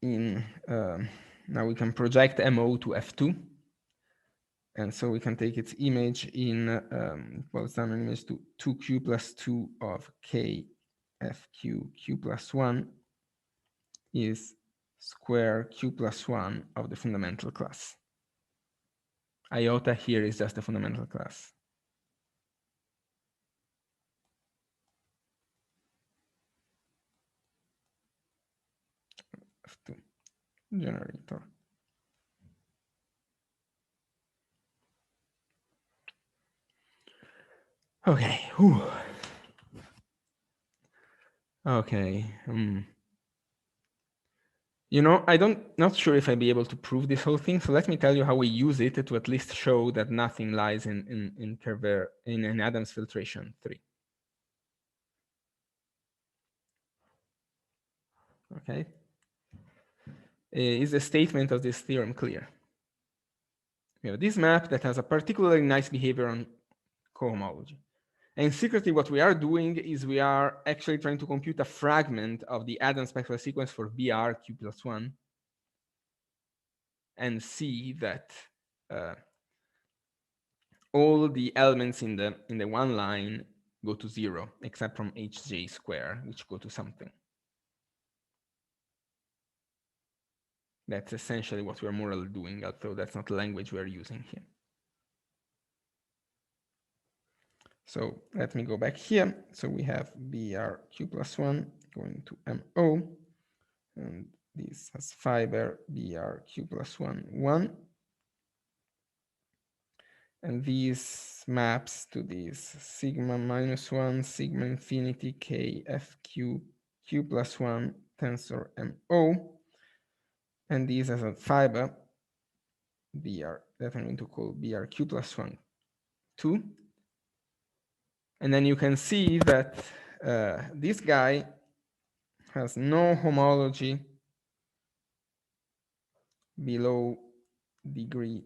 in, now we can project MO to F2. And so we can take its image in, well, it's done an image to 2q plus 2 of k fq q plus 1 is square q plus 1 of the fundamental class. Iota here is just the fundamental class. F2 generator. Okay. Whew. Okay. You know, not sure if I'll be able to prove this whole thing. So let me tell you how we use it to at least show that nothing lies in Adams filtration 3. Okay. Is the statement of this theorem clear? We have this map that has a particularly nice behavior on cohomology. And secretly, what we are doing is we are actually trying to compute a fragment of the Adams spectral sequence for BR Q plus 1 and see that all the elements in the one line go to 0, except from hj square, which go to something. That's essentially what we're more or less doing, although that's not the language we're using here. So let me go back here. So we have BRQ plus 1 going to MO, and this has fiber BRQ plus 1, 1. And these maps to this sigma minus 1, sigma infinity KFQ Q plus 1 tensor MO. And these as a fiber BR that I'm going to call BRQ plus 1, 2. And then you can see that this guy has no homology below degree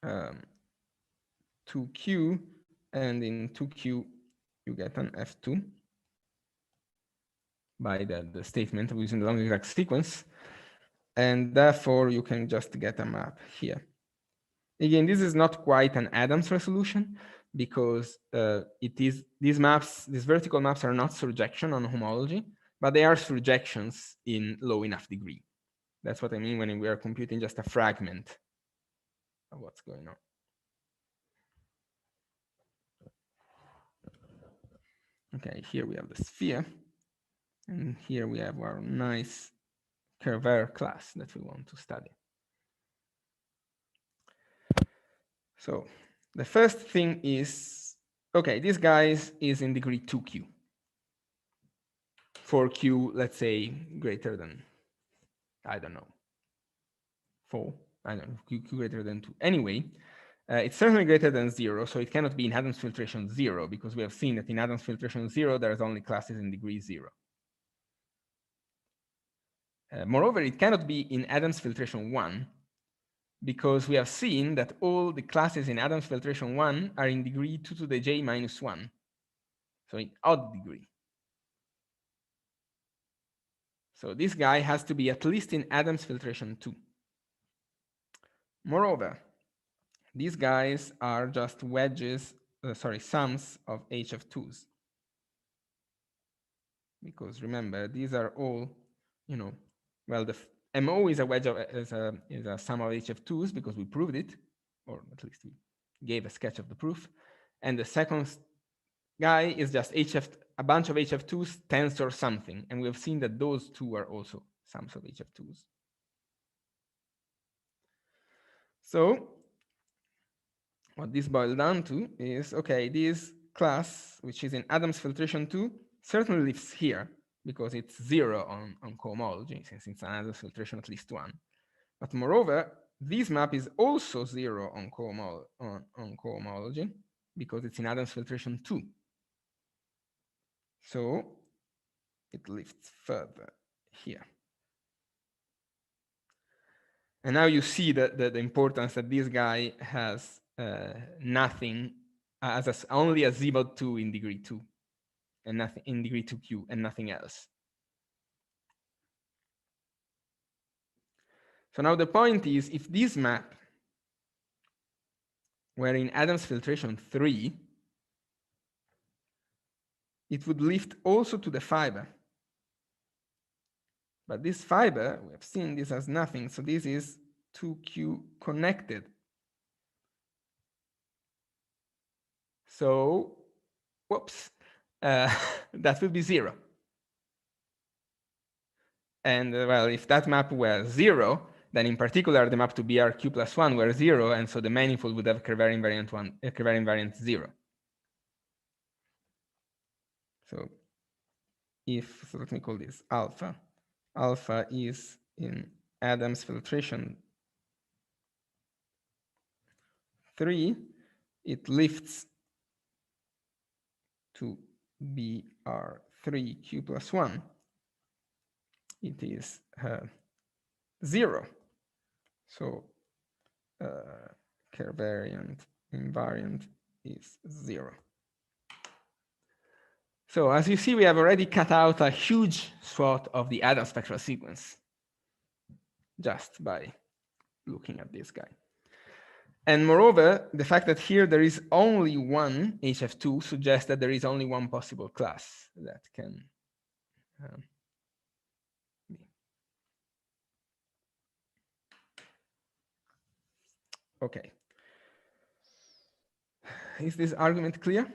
2q, and in 2q you get an F2 by the statement of using the long exact sequence, and therefore you can just get a map here. Again, this is not quite an Adams resolution because these vertical maps are not surjection on homology, but they are surjections in low enough degree. That's what I mean when we are computing just a fragment of what's going on. Okay, here we have the sphere, and here we have our nice Kerver class that we want to study. So the first thing is, okay, this guy is in degree 2q. For q, let's say, greater than, I don't know, 4. I don't know, q greater than 2. Anyway, it's certainly greater than 0, so it cannot be in Adams filtration 0, because we have seen that in Adams filtration 0, there's only classes in degree 0. Moreover, it cannot be in Adams filtration 1, because we have seen that all the classes in Adams filtration 1 are in degree 2 to the j minus 1, so in odd degree. So this guy has to be at least in Adams filtration 2. Moreover, these guys are just sums of h of 2's. Because remember, these are all, well, the MO is a wedge of is a sum of h of 2's because we proved it, or at least we gave a sketch of the proof. And the second guy is just a bunch of h of 2's tensor something, and we have seen that those two are also sums of h of 2's. So what this boils down to is, okay, this class, which is in Adams filtration 2, certainly lives here because it's 0 on cohomology, since it's an Adams filtration at least 1. But moreover, this map is also 0 on cohomology. because it's in Adams filtration 2. So it lifts further here. And now you see that the importance that this guy has nothing, as only a z-mod 2 in degree 2, and nothing in degree 2q, and nothing else. So now the point is, if this map were in Adams filtration 3, it would lift also to the fiber. But this fiber, we have seen this as nothing, so this is 2q connected. So, whoops, that will be 0. And well, if that map were 0, then in particular the map to BRQ plus 1 were 0, and so the manifold would have Kerber invariant 0. So if, so let me call this alpha. Alpha is in Adams filtration 3, it lifts to BR3Q plus 1. It is 0. So Kerber invariant is 0. So as you see, we have already cut out a huge swath of the Adams spectral sequence just by looking at this guy. And moreover, the fact that here there is only one HF2 suggests that there is only one possible class that can be. Okay. Is this argument clear?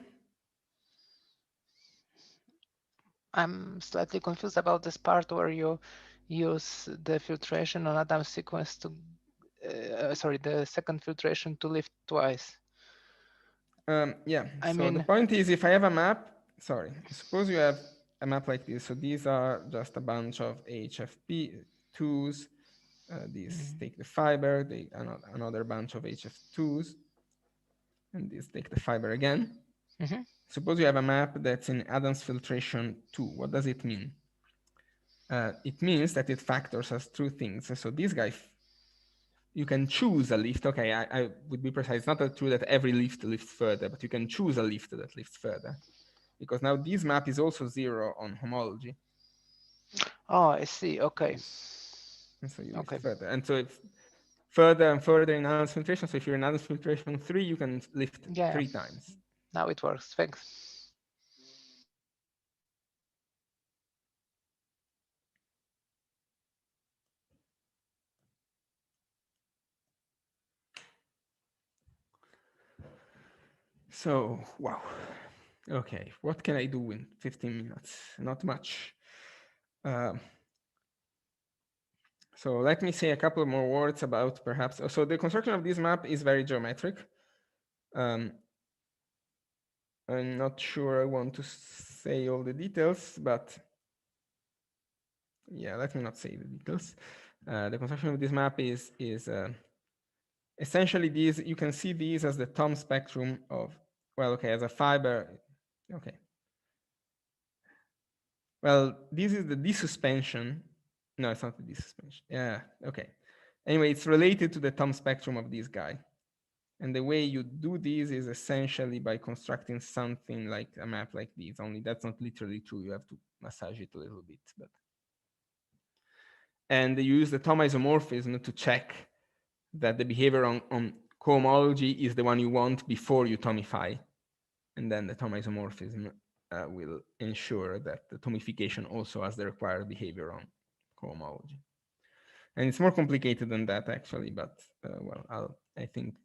I'm slightly confused about this part where you use the filtration on Adams sequence to, the second filtration to lift twice. Yeah, I so mean, the point is, if I have a map, suppose you have a map like this. So these are just a bunch of HFP2s. These take the fiber, they another bunch of HF2s, and these take the fiber again. Suppose you have a map that's in Adams filtration 2. What does it mean? It means that it factors as two things. So this guy, you can choose a lift. Okay, I would be precise. It's not true that every lift lifts further, but you can choose a lift that lifts further. Because now this map is also 0 on homology. Oh, I see. Okay. And so you lift further. And so it's further and further in Adams filtration. So if you're in Adams filtration 3, you can lift 3 times. Now it works. Thanks. So, wow. Okay, what can I do in 15 minutes? Not much. So let me say a couple more words about perhaps, so the construction of this map is very geometric. I'm not sure I want to say all the details, but yeah, let me not say the details. The construction of this map is essentially these, you can see these as the Thom spectrum of, well, okay, as a fiber, okay. Well, this is the desuspension. No, it's not the desuspension. Yeah, okay. Anyway, it's related to the Thom spectrum of this guy. And the way you do this is essentially by constructing something like a map like this, only that's not literally true. You have to massage it a little bit. And you use the Thom isomorphism to check that the behavior on cohomology is the one you want before you Thomify. And then the Thom isomorphism will ensure that the Thomification also has the required behavior on cohomology. And it's more complicated than that, actually, but well, I think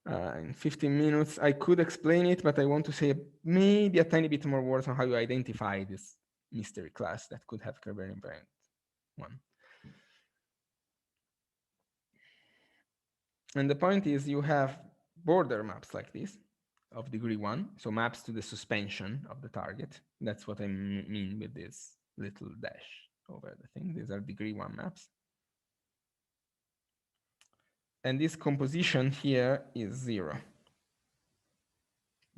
in 15 minutes, I could explain it, but I want to say maybe a tiny bit more words on how you identify this mystery class that could have Kerber invariant 1. And the point is you have border maps like this of degree 1, so maps to the suspension of the target. That's what I mean with this little dash over the thing. These are degree 1 maps. And this composition here is 0.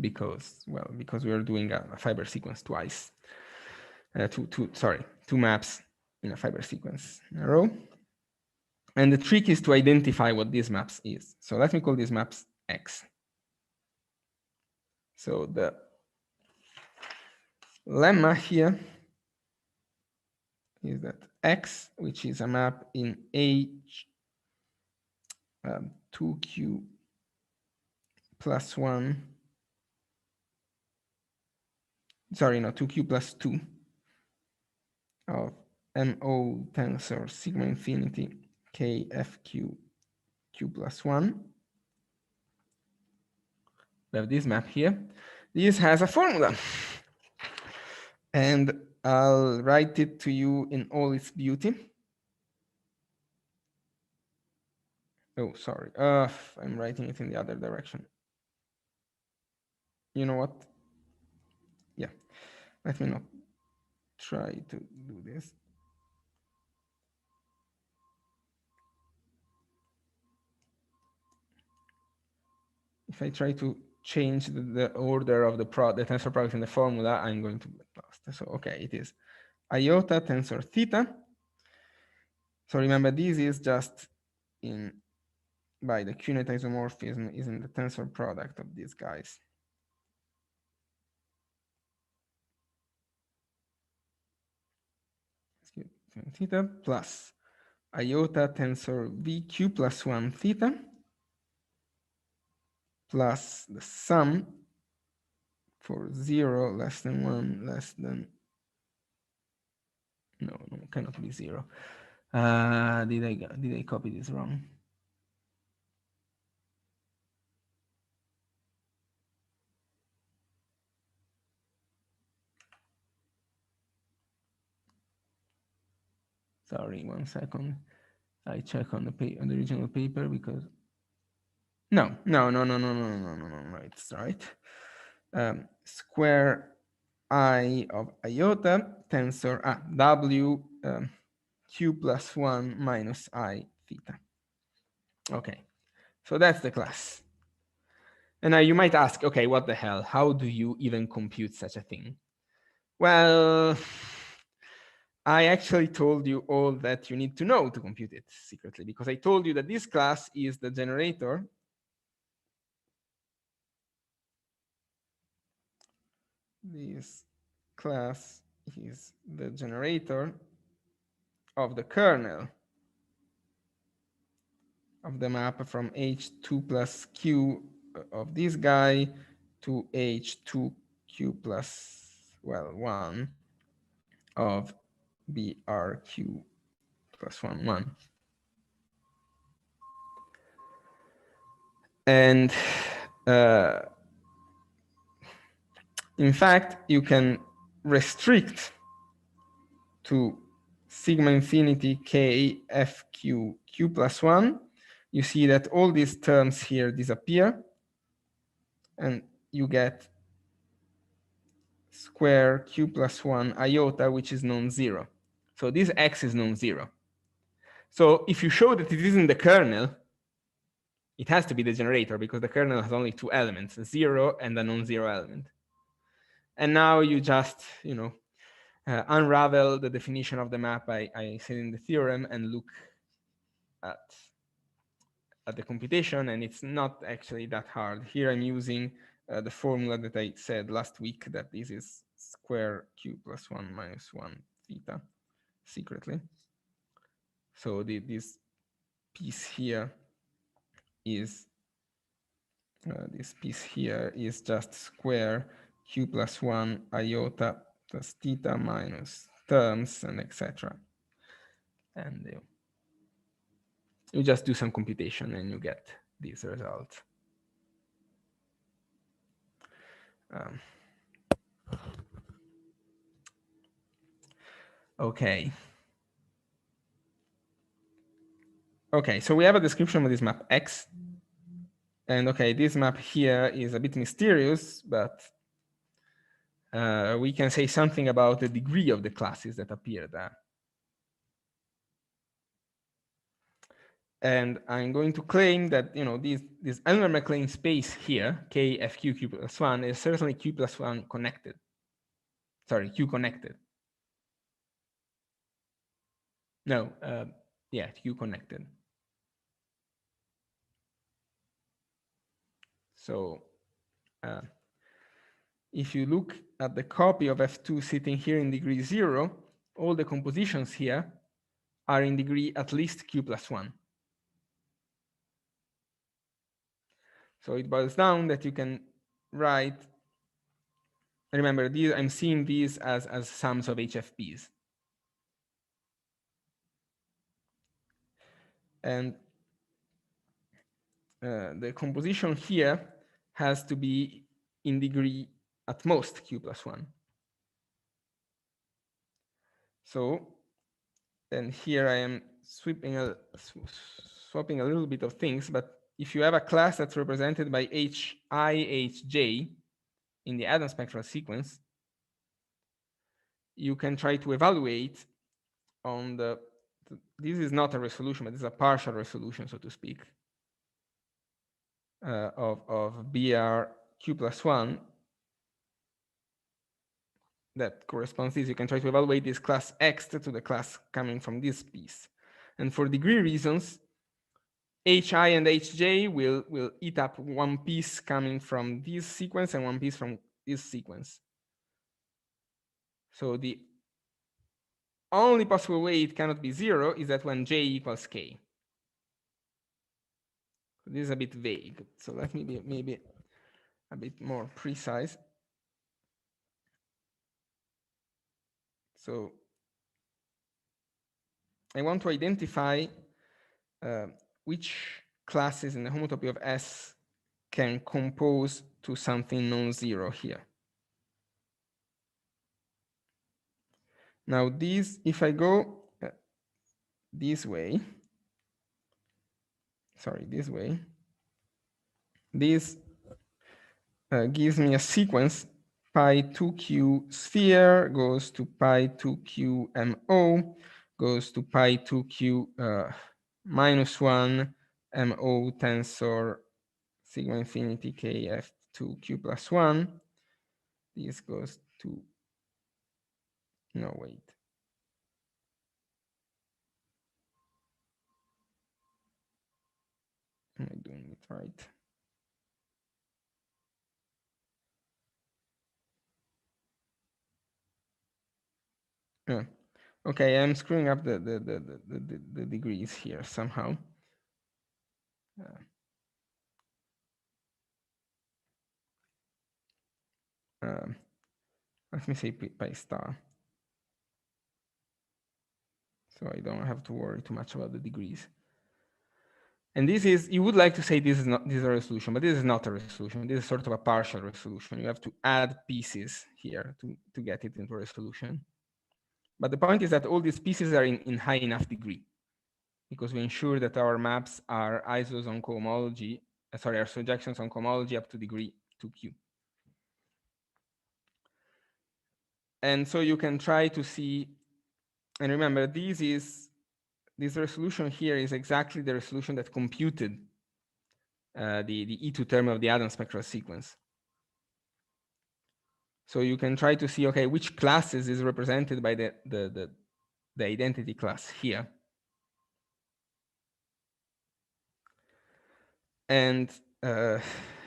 because we are doing a fiber sequence twice. Two maps in a fiber sequence in a row. And the trick is to identify what these maps is. So let me call these maps X. So the lemma here is that X, which is a map in H 2Q plus 1, sorry, no, 2Q plus 2 of MO tensor sigma infinity KFQ Q plus 1. We have this map here. This has a formula. And I'll write it to you in all its beauty. Oh, sorry. I'm writing it in the other direction. You know what? Yeah. Let me not try to do this. If I try to change the order of the tensor product in the formula, I'm going to get lost. So, okay, it is iota tensor theta. So remember, this is just by the Q-net isomorphism is in the tensor product of these guys. Theta plus iota tensor VQ plus 1 theta plus the sum for 0 less than 1 less than, no, cannot be 0. Did I copy this wrong? Sorry, 1 second. I check on the original paper because no, it's right. Square I of iota tensor W Q plus 1 minus I theta. Okay, so that's the class. And now you might ask, okay, what the hell? How do you even compute such a thing? Well, I actually told you all that you need to know to compute it secretly, because I told you that this class is the generator this class is the generator of the kernel of the map from H2 plus Q of this guy to H2Q plus, well, 1 of BRQ plus 1, 1. And in fact, you can restrict to sigma infinity K FQ Q plus 1. You see that all these terms here disappear, and you get square Q plus 1 iota, which is non-zero. So this X is non-zero. So if you show that it is in the kernel, it has to be the generator because the kernel has only two elements, a 0 and a non-zero element. And now you just, unravel the definition of the map I said in the theorem and look at the computation, and it's not actually that hard. Here I'm using the formula that I said last week, that this is square Q plus 1 minus 1 theta secretly. So this piece here is just square Q plus 1 iota plus theta minus terms and etc. And you just do some computation and you get these results. Okay. Okay, so we have a description of this map X. And okay, this map here is a bit mysterious, but we can say something about the degree of the classes that appear there. And I'm going to claim that, this Euler-Maclaurin space here, K F Q Q plus 1, is certainly Q plus 1 connected. Sorry, Q connected. No, yeah, Q connected. So if you look at the copy of F2 sitting here in degree 0, all the compositions here are in degree at least Q plus 1. So it boils down that you can write, remember, these, I'm seeing these as sums of HFPs. And the composition here has to be in degree at most Q plus 1. So then here I am swapping a little bit of things, but if you have a class that's represented by HI, HJ in the Adam spectral sequence, you can try to evaluate on this is not a resolution, but this is a partial resolution, so to speak, of BR Q plus 1 that corresponds to this. You can try to evaluate this class X to the class coming from this piece. And for degree reasons, HI and HJ will eat up one piece coming from this sequence and one piece from this sequence. So the only possible way it cannot be 0 is that when J equals K. This is a bit vague. So let me be maybe a bit more precise. So I want to identify which classes in the homotopy of S can compose to something non-zero here. Now these, if I go this way, this gives me a sequence. Pi 2q sphere goes to pi 2q MO, goes to pi 2q minus 1 MO tensor sigma infinity KF2q plus 1. This goes to, no, wait. Am I doing it right? Yeah. Okay, I'm screwing up the degrees here somehow. Let me say pi star. So I don't have to worry too much about the degrees. And this is, you would like to say this is a resolution, but this is not a resolution. This is sort of a partial resolution. You have to add pieces here to get it into a resolution. But the point is that all these pieces are in high enough degree, because we ensure that our maps are isos on cohomology, our surjections on cohomology up to degree 2q. And so you can try to see, and remember, this resolution here is exactly the resolution that computed the E2 term of the Adam spectral sequence. So you can try to see, okay, which classes is represented by the identity class here. And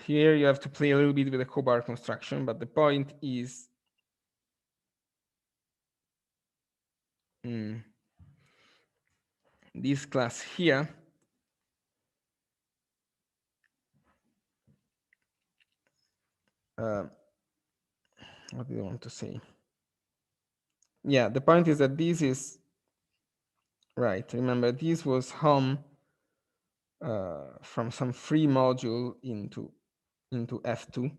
here you have to play a little bit with the cobar construction, but the point is this class here what do I want to say? Yeah, the point is that this is right. Remember, this was home from some free module into F2,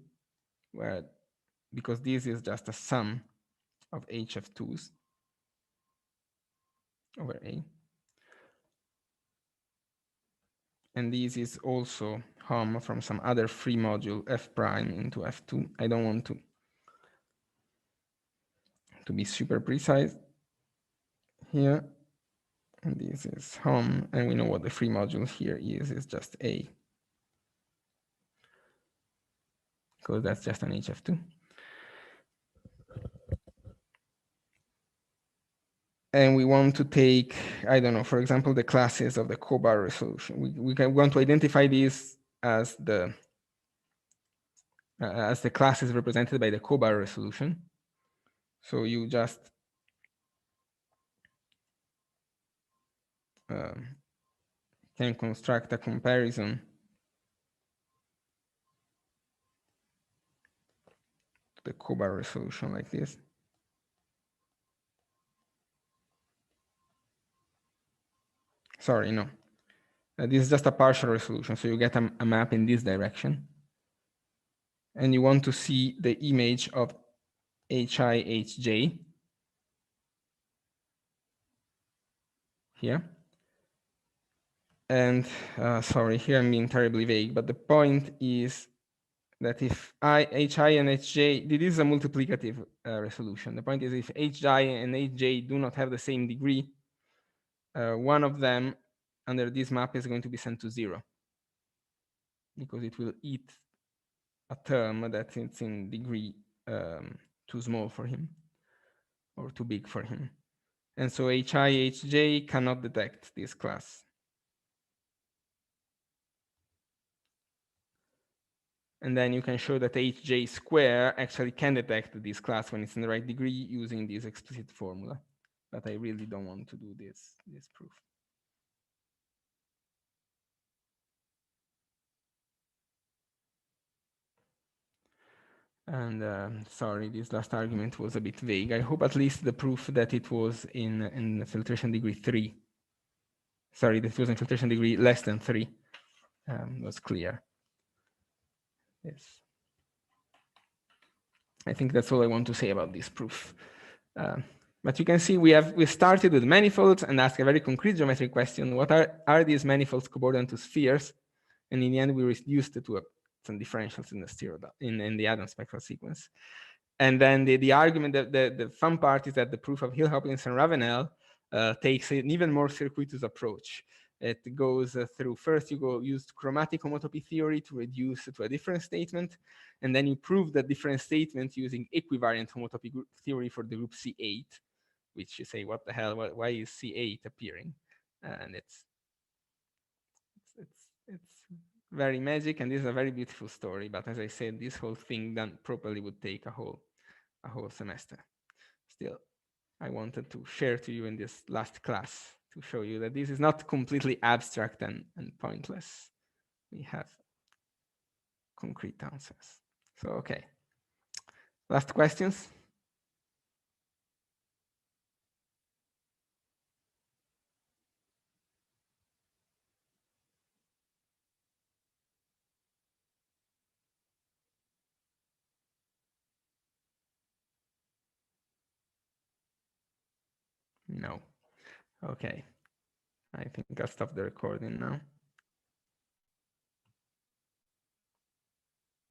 where because this is just a sum of HF2s over A. And this is also home from some other free module F prime into F2. I don't want to be super precise here. And this is home, and we know what the free module here is just A, because that's just an HF2. And we want to take, I don't know, for example, the classes of the Kobar resolution. We want to identify these as the classes represented by the Kobar resolution. So you just can construct a comparison to the Kobar resolution like this. Sorry, no. This is just a partial resolution, so you get a map in this direction. And you want to see the image of HI, HJ here. And sorry, here I'm being terribly vague, but the point is that if HI and HJ, this is a multiplicative resolution. The point is if HI and HJ do not have the same degree, one of them under this map is going to be sent to 0 because it will eat a term that is in degree too small for him or too big for him. And so HI, HJ cannot detect this class. And then you can show that HJ square actually can detect this class when it's in the right degree using this explicit formula. But I really don't want to do this proof. And sorry, this last argument was a bit vague. I hope at least the proof that it was in filtration degree 3. Sorry, that it was in filtration degree less than 3 was clear. Yes. I think that's all I want to say about this proof. But you can see we started with manifolds and asked a very concrete geometric question: what are these manifolds coordinate to spheres? And in the end, we reduced it to some differentials in the in the Adam spectral sequence. And then the argument, the fun part is that the proof of Hill-Hopkins and Ravenel takes an even more circuitous approach. It goes through, first you use chromatic homotopy theory to reduce it to a different statement, and then you prove that different statement using equivariant homotopy theory for the group C8, which you say, what the hell, why is C8 appearing? And it's very magic, and this is a very beautiful story, but as I said, this whole thing done properly would take a whole semester. Still, I wanted to share to you in this last class to show you that this is not completely abstract and pointless. We have concrete answers. So, okay. Last questions? No. Okay. I think I'll stop the recording now.